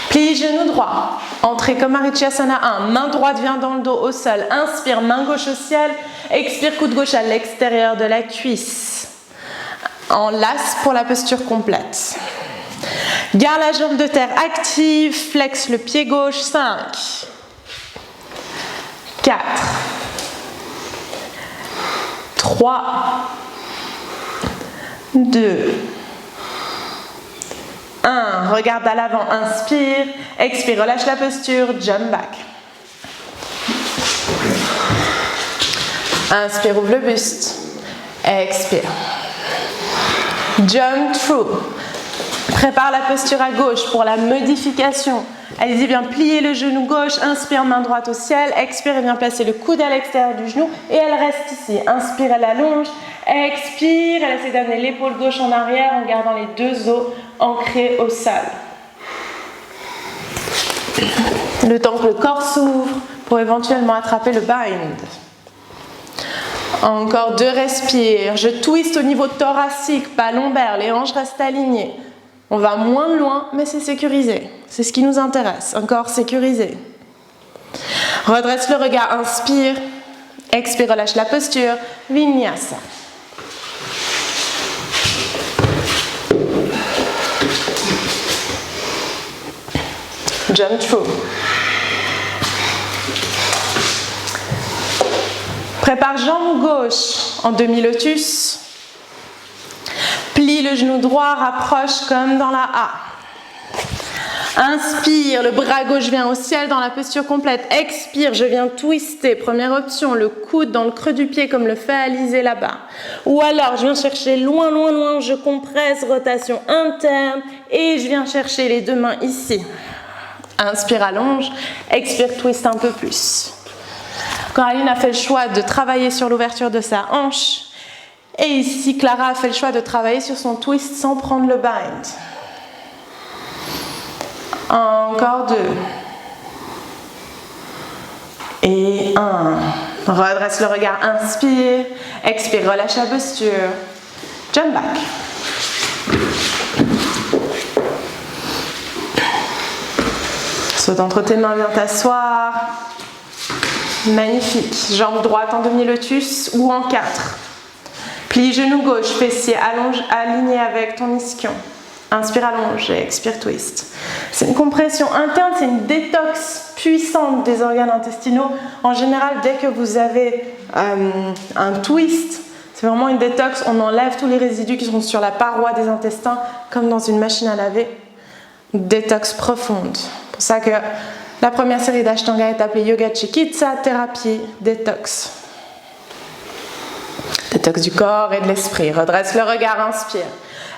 Plie genou droit. Entrée comme Marichyasana 1. Main droite vient dans le dos au sol. Inspire, main gauche au ciel. Expire, coude gauche à l'extérieur de la cuisse. Enlace pour la posture complète. Garde la jambe de terre active, flexe le pied gauche. 5, 4, 3, 2, 1. Regarde à l'avant, inspire, expire, relâche la posture, jump back. Inspire, ouvre le buste, expire. Jump through. Prépare la posture à gauche pour la modification. Allez-y, bien plier le genou gauche. Inspire, main droite au ciel. Expire et viens placer le coude à l'extérieur du genou. Et elle reste ici. Inspire, elle allonge. Expire, elle essaie d'amener l'épaule gauche en arrière en gardant les deux os ancrés au sol. Le temps que le corps s'ouvre pour éventuellement attraper le bind. Encore 2 respires. Je twiste au niveau thoracique, pas lombaire. Les hanches restent alignées. On va moins loin, mais c'est sécurisé. C'est ce qui nous intéresse. Un corps sécurisé. Redresse le regard. Inspire. Expire, relâche la posture. Vinyasa. Jump through. Prépare jambe gauche en demi-lotus. Plie le genou droit, rapproche comme dans la A. Inspire, le bras gauche vient au ciel dans la posture complète. Expire, je viens twister. Première option, le coude dans le creux du pied comme le fait Alizé là-bas. Ou alors, je viens chercher loin, loin, loin. Je compresse, rotation interne. Et je viens chercher les deux mains ici. Inspire, allonge. Expire, twist un peu plus. Coraline a fait le choix de travailler sur l'ouverture de sa hanche. Et ici, Clara a fait le choix de travailler sur son twist sans prendre le bind. Encore 2. Et 1. Redresse le regard, inspire. Expire, relâche la posture. Jump back. Saute entre tes mains, viens t'asseoir. Magnifique. Jambe droite en demi-lotus ou en 4. Plie genou gauche, fessier allonge, aligné avec ton ischion. Inspire, allonge et expire, twist. C'est une compression interne, c'est une détox puissante des organes intestinaux. En général, dès que vous avez un twist, c'est vraiment une détox. On enlève tous les résidus qui sont sur la paroi des intestins, comme dans une machine à laver. Détox profonde. C'est pour ça que la première série d'Ashtanga est appelée Yoga Chikitsa, thérapie détox. Détox du corps et de l'esprit. Redresse le regard, inspire.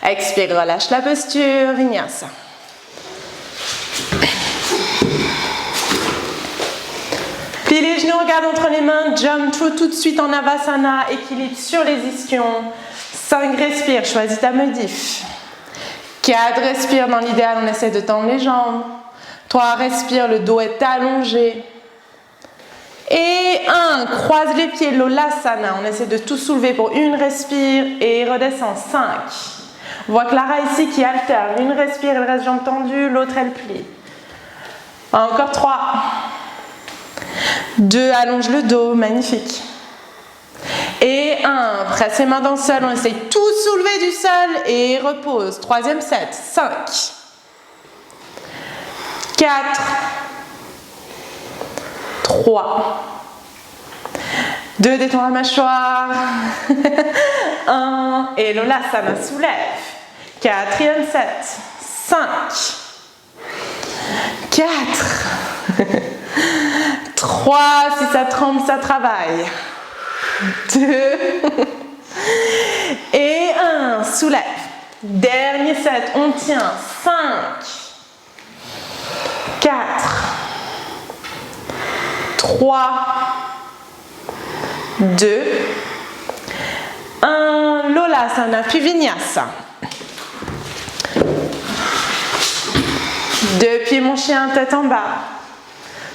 Expire, relâche la posture, Vinyasa. Plie les genoux, regarde entre les mains, jump tout de suite en Avasana, équilibre sur les ischions. 5, respire, choisis ta modif. 4, respire, dans l'idéal, on essaie de tendre les jambes. 3, respire, le dos est allongé. Et 1, croise les pieds, l'Olasana, on essaie de tout soulever pour 1, respire et redescend. 5. On voit Clara ici qui alterne. 1 respire, elle reste jambes tendues, l'autre elle plie. Encore 3. 2, allonge le dos, magnifique. Et 1, presse les mains dans le sol, on essaye tout soulever du sol et repose. 3e set. 5. 4. 3. 2, détends la mâchoire. 1, et l'Olasana soulève. 4e set. 5. 4. 3, si ça tremble, ça travaille. 2. Et 1, soulève. Dernier set, on tient. 5. 4. 3. 2. 1. L'Olasana, puis Vinyasa. 2 pieds mon chien, tête en bas.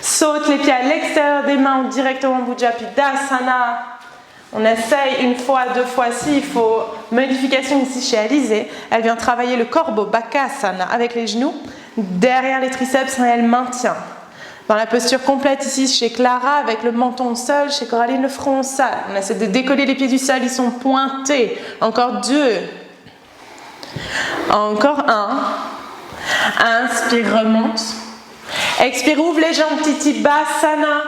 Saute les pieds à l'extérieur des mains ou directement en Bujapidasana. On essaye 1 fois, 2 fois s'il faut. Modification ici chez Alizée. Elle vient travailler le corbeau Bakasana avec les genoux derrière les triceps et elle maintient. Dans la posture complète ici chez Clara avec le menton au sol, chez Coraline le front au sol. On essaie de décoller les pieds du sol, ils sont pointés. Encore 2. Encore 1. Inspire, remonte. Expire, ouvre les jambes, Titi Basana.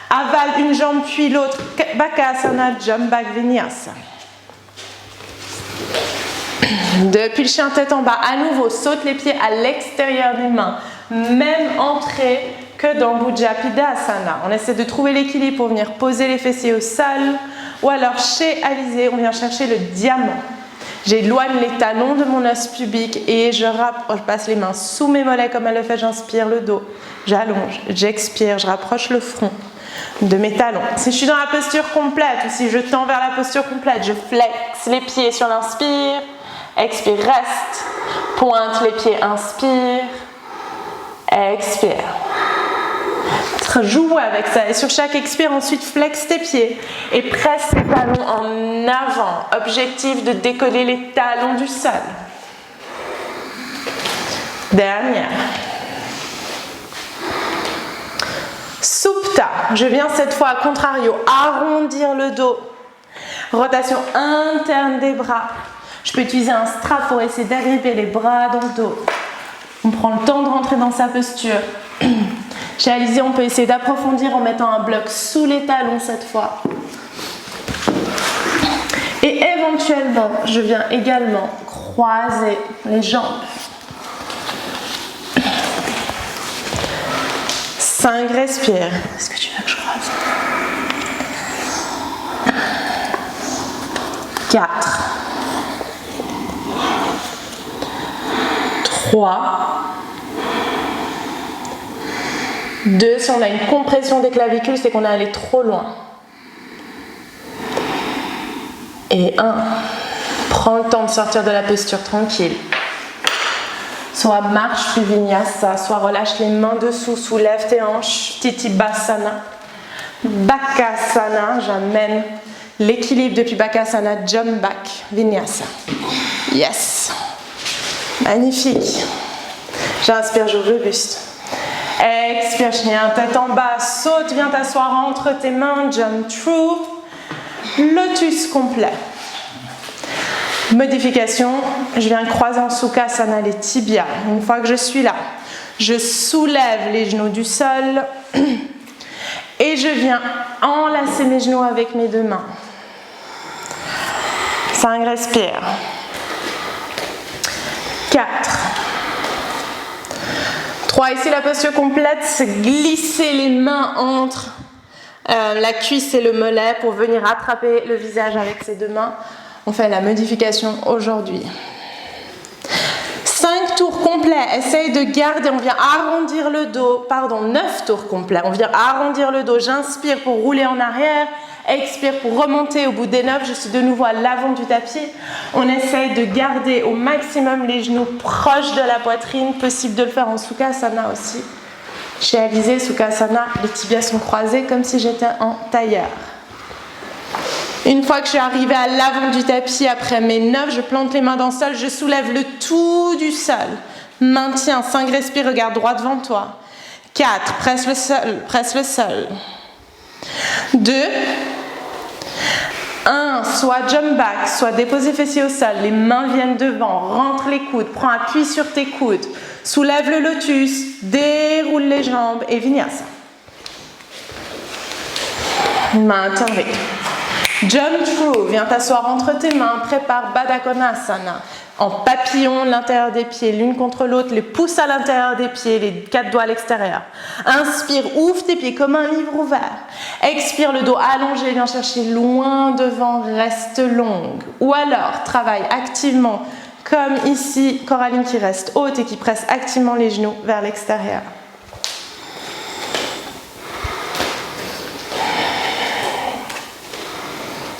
Avale une jambe puis l'autre. Bakasana, jump back, Vinyasa. Depuis le chien tête en bas, à nouveau, saute les pieds à l'extérieur des mains. Même entrée que dans Bujapidasana. On essaie de trouver l'équilibre pour venir poser les fessiers au sol. Ou alors chez Alizée, on vient chercher le diamant. J'éloigne les talons de mon os pubique et je passe les mains sous mes mollets comme elle le fait. J'inspire le dos, j'allonge, j'expire, je rapproche le front de mes talons. Si je suis dans la posture complète ou si je tends vers la posture complète, je flexe les pieds sur l'inspire, expire, reste, pointe les pieds, inspire, expire. Joue avec ça et sur chaque expire ensuite flex tes pieds et presse tes talons en avant. Objectif de décoller les talons du sol. Dernière. Supta. Je viens cette fois à contrario arrondir le dos. Rotation interne des bras. Je peux utiliser un strap pour essayer d'agripper les bras dans le dos. On prend le temps de rentrer dans sa posture. Chez Alizée, on peut essayer d'approfondir en mettant un bloc sous les talons cette fois. Et éventuellement, je viens également croiser les jambes. 5, respire. Est-ce que tu veux que je croise? 4. 3. 2, si on a une compression des clavicules, c'est qu'on est allé trop loin. Et 1, prends le temps de sortir de la posture tranquille. Soit marche puis Vinyasa, soit relâche les mains dessous, soulève tes hanches, Titi Basana. Bakasana, j'amène l'équilibre depuis Bakasana, jump back, Vinyasa. Yes. Magnifique. J'inspire, j'ouvre le buste. Expire, chien, tête en bas, saute, viens t'asseoir entre tes mains, jump through, lotus complet. Modification, je viens croiser en Sukhasana les tibias. Une fois que je suis là, je soulève les genoux du sol et je viens enlacer mes genoux avec mes deux mains. 5, respire. 4. 3, ici la posture complète, c'est glisser les mains entre la cuisse et le mollet pour venir attraper le visage avec ses deux mains. On fait la modification aujourd'hui. 5 tours complets, essaye de garder, on vient arrondir le dos, 9 tours complets, on vient arrondir le dos, j'inspire pour rouler en arrière, expire pour remonter au bout des 9, je suis de nouveau à l'avant du tapis, on essaye de garder au maximum les genoux proches de la poitrine, possible de le faire en Sukhasana aussi. Chez Alizé, Sukhasana, les tibias sont croisés comme si j'étais en tailleur. Une fois que je suis arrivée à l'avant du tapis, après mes 9, je plante les mains dans le sol, je soulève le tout du sol. Maintiens, 5, respire, regarde droit devant toi. 4, presse le sol. 2, 1, soit jump back, soit déposer fessier au sol, les mains viennent devant, rentre les coudes, prends appui sur tes coudes, soulève le lotus, déroule les jambes et vinyasa. Maintiens le rythme. Jump through, viens t'asseoir entre tes mains, prépare Baddha Konasana. En papillon, l'intérieur des pieds, l'une contre l'autre, les pouces à l'intérieur des pieds, les 4 doigts à l'extérieur. Inspire, ouvre tes pieds comme un livre ouvert. Expire, le dos allongé, viens chercher loin devant, reste longue. Ou alors, travaille activement, comme ici, Coraline qui reste haute et qui presse activement les genoux vers l'extérieur.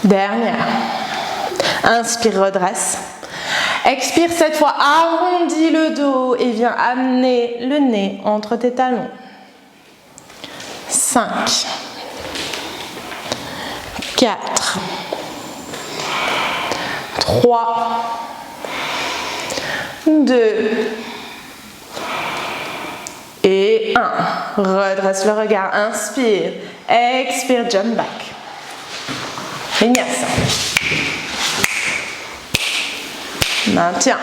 Dernière. Inspire, redresse. Expire cette fois, arrondis le dos et viens amener le nez entre tes talons. 5, 4, 3, 2 et 1. Redresse le regard, inspire, expire, jump back. Vinyasa. Maintiens.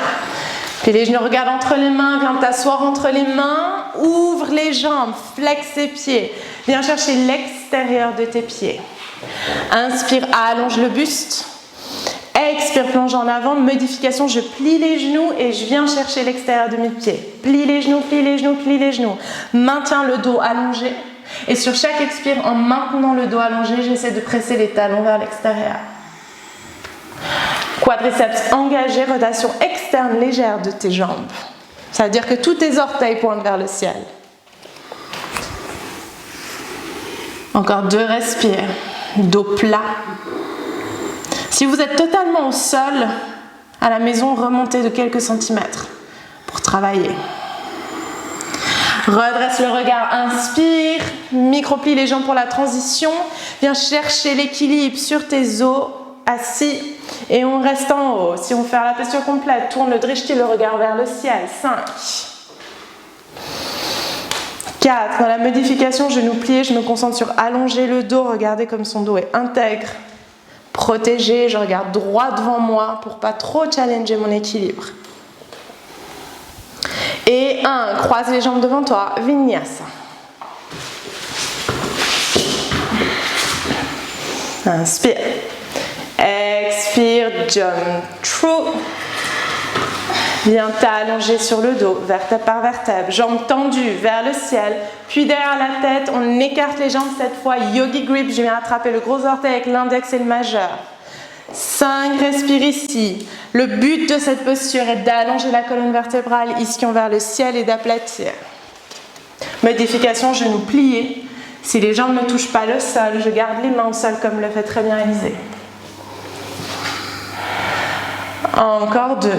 Puis les genoux regardent entre les mains, viens t'asseoir entre les mains, ouvre les jambes, flexe les pieds. Viens chercher l'extérieur de tes pieds. Inspire, allonge le buste. Expire, plonge en avant. Modification, je plie les genoux et je viens chercher l'extérieur de mes pieds. Plie les genoux, plie les genoux, plie les genoux. Maintiens le dos allongé. Et sur chaque expire, en maintenant le dos allongé, j'essaie de presser les talons vers l'extérieur. Quadriceps engagé, rotation externe légère de tes jambes. Ça veut dire que tous tes orteils pointent vers le ciel. Encore 2 respires. Dos plat. Si vous êtes totalement au sol, à la maison, remontez de quelques centimètres pour travailler. Redresse le regard, inspire, micro-plie les jambes pour la transition. Viens chercher l'équilibre sur tes os, assis, et on reste en haut. Si on fait la posture complète, tourne le drishti, le regard vers le ciel. 5, 4, dans la modification, genou plié, je me concentre sur allonger le dos, regardez comme son dos est intègre, protégé, je regarde droit devant moi pour pas trop challenger mon équilibre. Et 1, croise les jambes devant toi, vinyasa. Inspire. Expire, jump through. Viens t'allonger sur le dos, vertèbre par vertèbre, jambes tendues vers le ciel, puis derrière la tête, on écarte les jambes cette fois, yogi grip, je viens attraper le gros orteil avec l'index et le majeur. 5, respire ici. Le but de cette posture est d'allonger la colonne vertébrale, ischion vers le ciel et d'aplatir. Modification, genoux pliés. Si les jambes ne touchent pas le sol, je garde les mains au sol comme le fait très bien Alizé. Encore 2.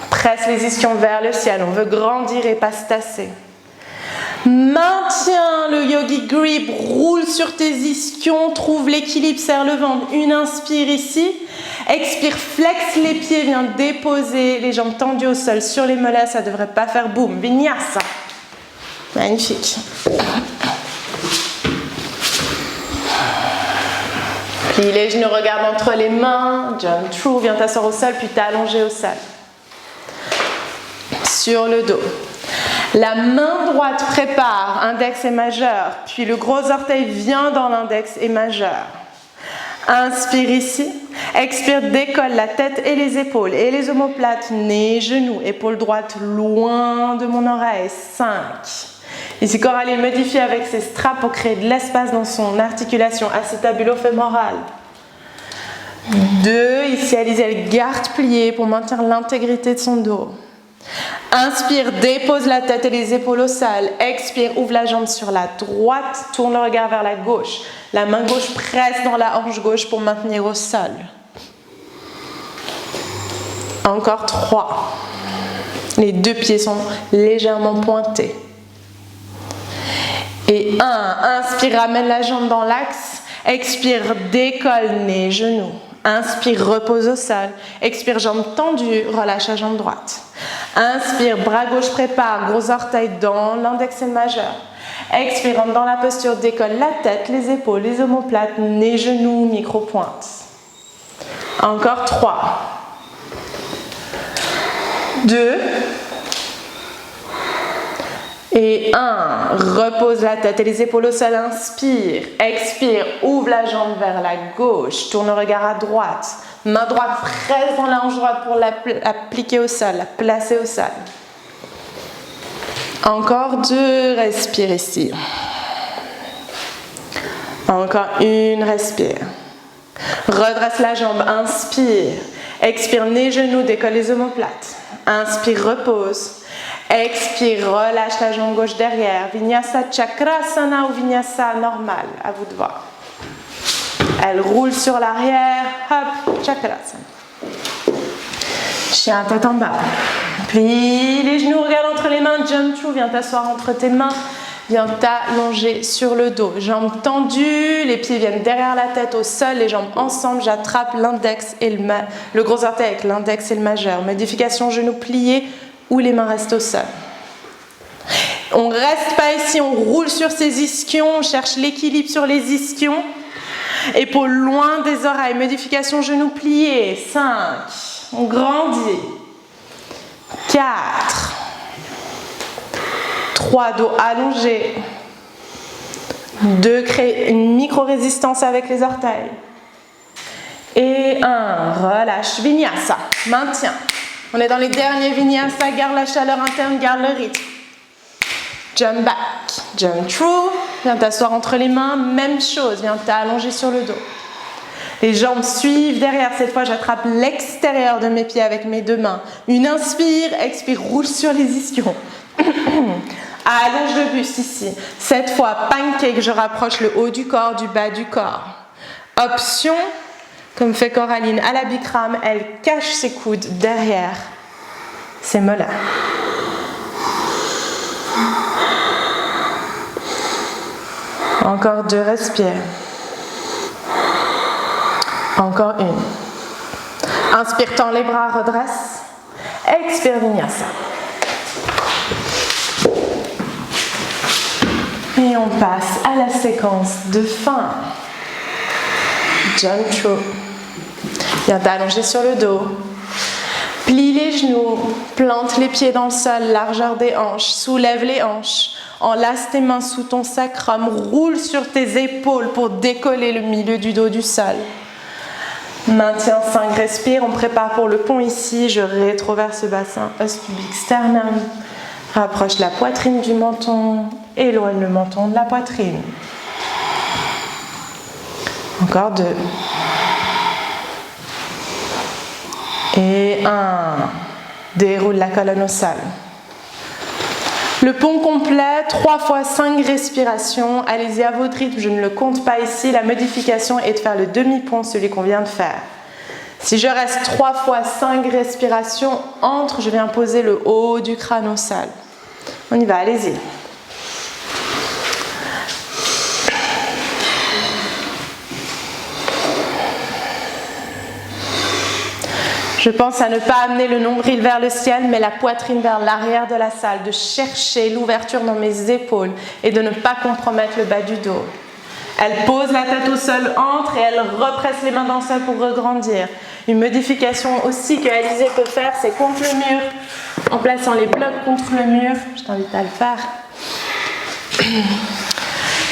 Presse les ischions vers le ciel. On veut grandir et pas se tasser. Maintiens le yogi grip, roule sur tes ischions, trouve l'équilibre, serre le ventre. Une inspire ici, expire, flexe les pieds, viens déposer les jambes tendues au sol sur les mollets, ça ne devrait pas faire boum. Vinyasa. Magnifique. Plie les genoux, regarde entre les mains. Jump through, viens t'asseoir au sol, puis t'allonger au sol. Sur le dos. La main droite prépare index et majeur, puis le gros orteil vient dans l'index et majeur. Inspire ici. Expire, décolle la tête et les épaules et les omoplates, nez, genoux, épaule droite loin de mon oreille. 5. Ici, Coralie modifie avec ses straps pour créer de l'espace dans son articulation acétabulo-fémorale. 2. Ici, Alizé, elle garde pliée pour maintenir l'intégrité de son dos. Inspire, dépose la tête et les épaules au sol. Expire, ouvre la jambe sur la droite, tourne le regard vers la gauche. La main gauche presse dans la hanche gauche pour maintenir au sol. Encore 3. Les deux pieds sont légèrement pointés. Et 1. Inspire, ramène la jambe dans l'axe. Expire, décolle, nez, genoux. Inspire, repose au sol. Expire, jambe tendue, relâche la jambe droite. Inspire, bras gauche prépare, gros orteil dans l'index et le majeur. Expire, rentre dans la posture, décolle la tête, les épaules, les omoplates, nez, genoux, micro-pointe. Encore 3. 2. Et 1. Repose la tête et les épaules au sol, inspire. Expire, ouvre la jambe vers la gauche, tourne le regard à droite. Main droite presse dans la hanche droite pour l'appliquer au sol, la placer au sol. Encore 2, respire ici. Encore 1, respire. Redresse la jambe, inspire. Expire, nez, genoux, décolle les omoplates. Inspire, repose. Expire, relâche la jambe gauche derrière. Vinyasa Chakrasana ou Vinyasa normal, à vous de voir. Elle roule sur l'arrière, hop, Chakrasana. Chien tête en bas. Plie les genoux, regarde entre les mains, jump through, viens t'asseoir entre tes mains. Viens t'allonger sur le dos. Jambes tendues, les pieds viennent derrière la tête au sol, les jambes ensemble. J'attrape l'index et le gros orteil avec l'index et le majeur. Modification genoux pliés ou les mains restent au sol. On ne reste pas ici, on roule sur ses ischions, on cherche l'équilibre sur les ischions. Épaules loin des oreilles. Modification genoux pliés. 5. On grandit. 4. 3, dos allongé. 2, crée une micro-résistance avec les orteils. Et 1, relâche, vinyasa, maintiens. On est dans les derniers vinyasa, garde la chaleur interne, garde le rythme. Jump back, jump through, viens t'asseoir entre les mains, même chose, viens t'allonger sur le dos. Les jambes suivent derrière, cette fois j'attrape l'extérieur de mes pieds avec mes deux mains. Une inspire, expire, roule sur les ischions. Allonge le buste ici. Cette fois, pancake, je rapproche le haut du corps du bas du corps. Option, comme fait Coraline à la Bikram, elle cache ses coudes derrière ses molaires. Encore 2, respire. Encore 1. Inspire, tends les bras, redresse. Expire, vinyasa. Et on passe à la séquence de fin. Jump through. Viens t'allonger sur le dos. Plie les genoux, plante les pieds dans le sol, largeur des hanches, soulève les hanches. Enlace tes mains sous ton sacrum, roule sur tes épaules pour décoller le milieu du dos du sol. Maintiens 5, respire, on prépare pour le pont ici, je rétroverse le bassin, os pubique, sternum. Rapproche la poitrine du menton, éloigne le menton de la poitrine. Encore 2. Et 1. Déroule la colonne au sol. Le pont complet, 3 fois 5 respirations. Allez-y à votre rythme, je ne le compte pas ici. La modification est de faire le demi-pont, celui qu'on vient de faire. Si je reste 3 fois 5 respirations, entre, je viens poser le haut du crâne au sol. On y va, allez-y. Je pense à ne pas amener le nombril vers le ciel, mais la poitrine vers l'arrière de la salle, de chercher l'ouverture dans mes épaules et de ne pas compromettre le bas du dos. Elle pose la tête au sol, entre et elle represse les mains dans le sol pour regrandir. Une modification aussi que Alizé peut faire, c'est contre le mur, en plaçant les blocs contre le mur. Je t'invite à le faire.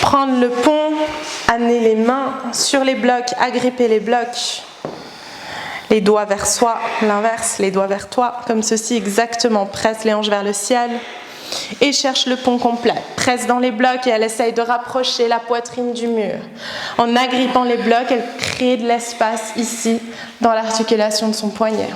Prendre le pont, amener les mains sur les blocs, agripper les blocs. Les doigts vers soi, l'inverse, les doigts vers toi, comme ceci exactement. Presse les hanches vers le ciel et cherche le pont complet. Presse dans les blocs et elle essaye de rapprocher la poitrine du mur. En agrippant les blocs, elle crée de l'espace ici, dans l'articulation de son poignet.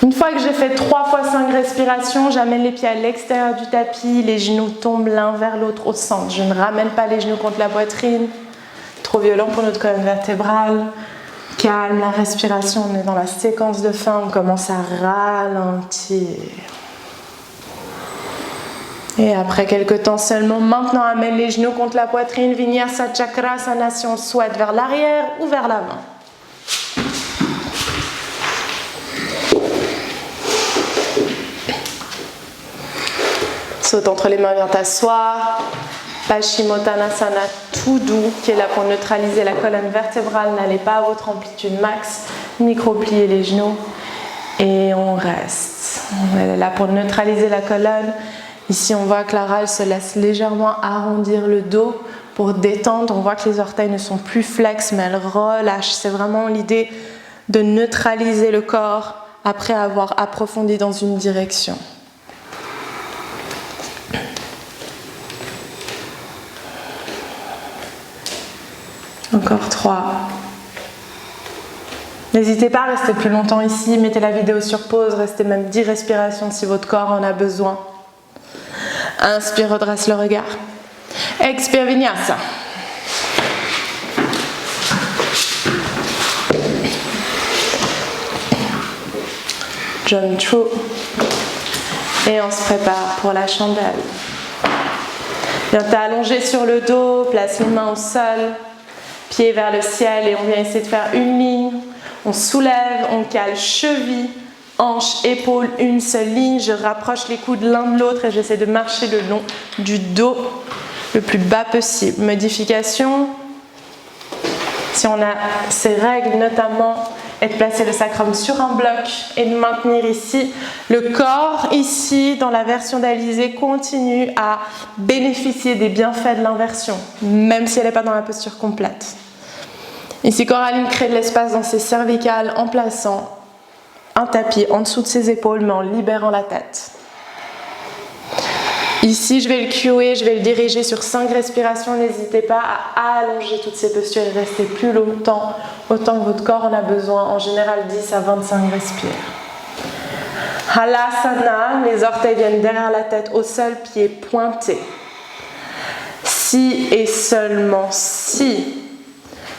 Une fois que j'ai fait 3 fois 5 respirations, j'amène les pieds à l'extérieur du tapis, les genoux tombent l'un vers l'autre au centre. Je ne ramène pas les genoux contre la poitrine. Trop violent pour notre colonne vertébrale. Calme la respiration, on est dans la séquence de fin, on commence à ralentir. Et après quelques temps seulement, maintenant amène les genoux contre la poitrine, Vinyasa Chakrasana si on le souhaite, vers l'arrière ou vers l'avant. Saute entre les mains, viens t'asseoir. Paschimottanasana tout doux qui est là pour neutraliser la colonne vertébrale. N'allez pas à votre amplitude max. Micro-pliez les genoux et on reste. Elle est là pour neutraliser la colonne. Ici on voit que la râle se laisse légèrement arrondir le dos pour détendre. On voit que les orteils ne sont plus flex mais elles relâchent. C'est vraiment l'idée de neutraliser le corps après avoir approfondi dans une direction. Encore 3. N'hésitez pas à rester plus longtemps ici. Mettez la vidéo sur pause. Restez même 10 respirations si votre corps en a besoin. Inspire, redresse le regard. Expire, Vinyasa. Jump through. Et on se prépare pour la chandelle. Viens t'allonger sur le dos. Place les mains au sol. Pieds vers le ciel et on vient essayer de faire une ligne. On soulève, on cale cheville, hanche, épaule, une seule ligne. Je rapproche les coudes l'un de l'autre et j'essaie de marcher le long du dos le plus bas possible. Modification. Si on a ces règles notamment, est de placer le sacrum sur un bloc et de maintenir ici. Le corps ici, dans la version d'Alizé, continue à bénéficier des bienfaits de l'inversion, même si elle n'est pas dans la posture complète. Ici, Coraline crée de l'espace dans ses cervicales en plaçant un tapis en dessous de ses épaules, mais en libérant la tête. Ici, je vais le cuer, je vais le diriger sur 5 respirations. N'hésitez pas à allonger toutes ces postures et rester plus longtemps, autant que votre corps en a besoin. En général, 10 à 25 respires. Halasana, les orteils viennent derrière la tête, au sol, pieds pointés. Si et seulement si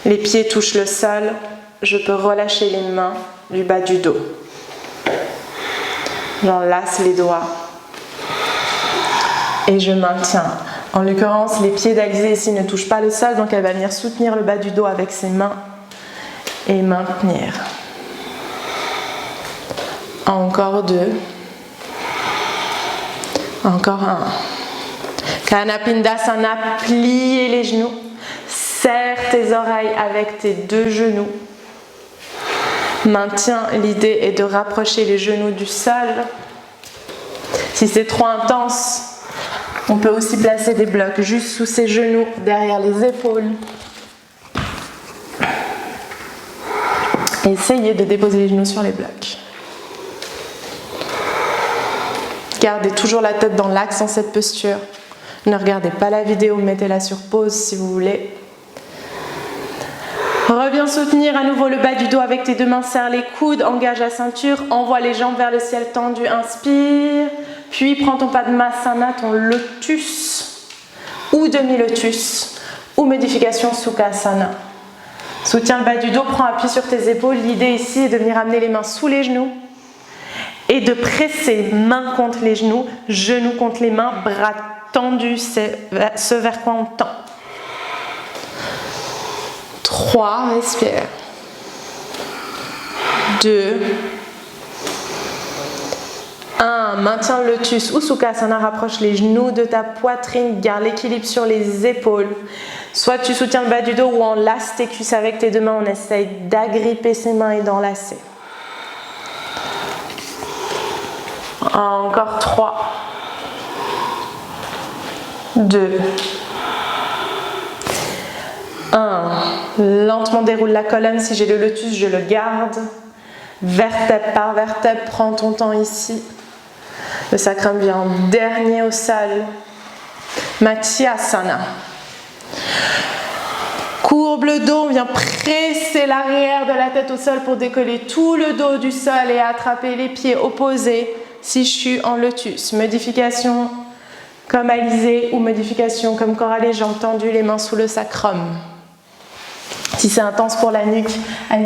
les pieds touchent le sol, je peux relâcher les mains du bas du dos. J'enlace les doigts. Et je maintiens. En l'occurrence, les pieds d'Alizé ici ne touchent pas le sol, donc elle va venir soutenir le bas du dos avec ses mains et maintenir. Encore 2. Encore 1. Kanapindasana, pliez les genoux. Serre tes oreilles avec tes 2 genoux. Maintiens, l'idée est de rapprocher les genoux du sol. Si c'est trop intense, on peut aussi placer des blocs juste sous ses genoux, derrière les épaules. Essayez de déposer les genoux sur les blocs. Gardez toujours la tête dans l'axe dans cette posture. Ne regardez pas la vidéo, mettez-la sur pause si vous voulez. Reviens soutenir à nouveau le bas du dos avec tes 2 mains, serre les coudes, engage la ceinture, envoie les jambes vers le ciel tendu, inspire. Puis prends ton Padmasana, ton lotus ou demi-lotus ou modification Sukhasana. Soutiens le bas du dos, prends appui sur tes épaules. L'idée ici est de venir amener les mains sous les genoux et de presser main contre les genoux, genoux contre les mains, bras tendus, c'est ce vers quoi on tend. 3, respire. 2, 1, maintiens le lotus ou Sukhasana, rapproche les genoux de ta poitrine, garde l'équilibre sur les épaules. Soit tu soutiens le bas du dos ou enlace tes cuisses avec tes deux mains, on essaye d'agripper ses mains et d'enlacer. Encore 3, 2, 1, lentement déroule la colonne, si j'ai le lotus je le garde, vertèbre par vertèbre, prends ton temps ici. Le sacrum vient en dernier au sol. Matsyasana. Courbe le dos, on vient presser l'arrière de la tête au sol pour décoller tout le dos du sol et attraper les pieds opposés si je suis en lotus. Modification comme alizé ou modification comme coralie, jambes tendues, les mains sous le sacrum. Si c'est intense pour la nuque,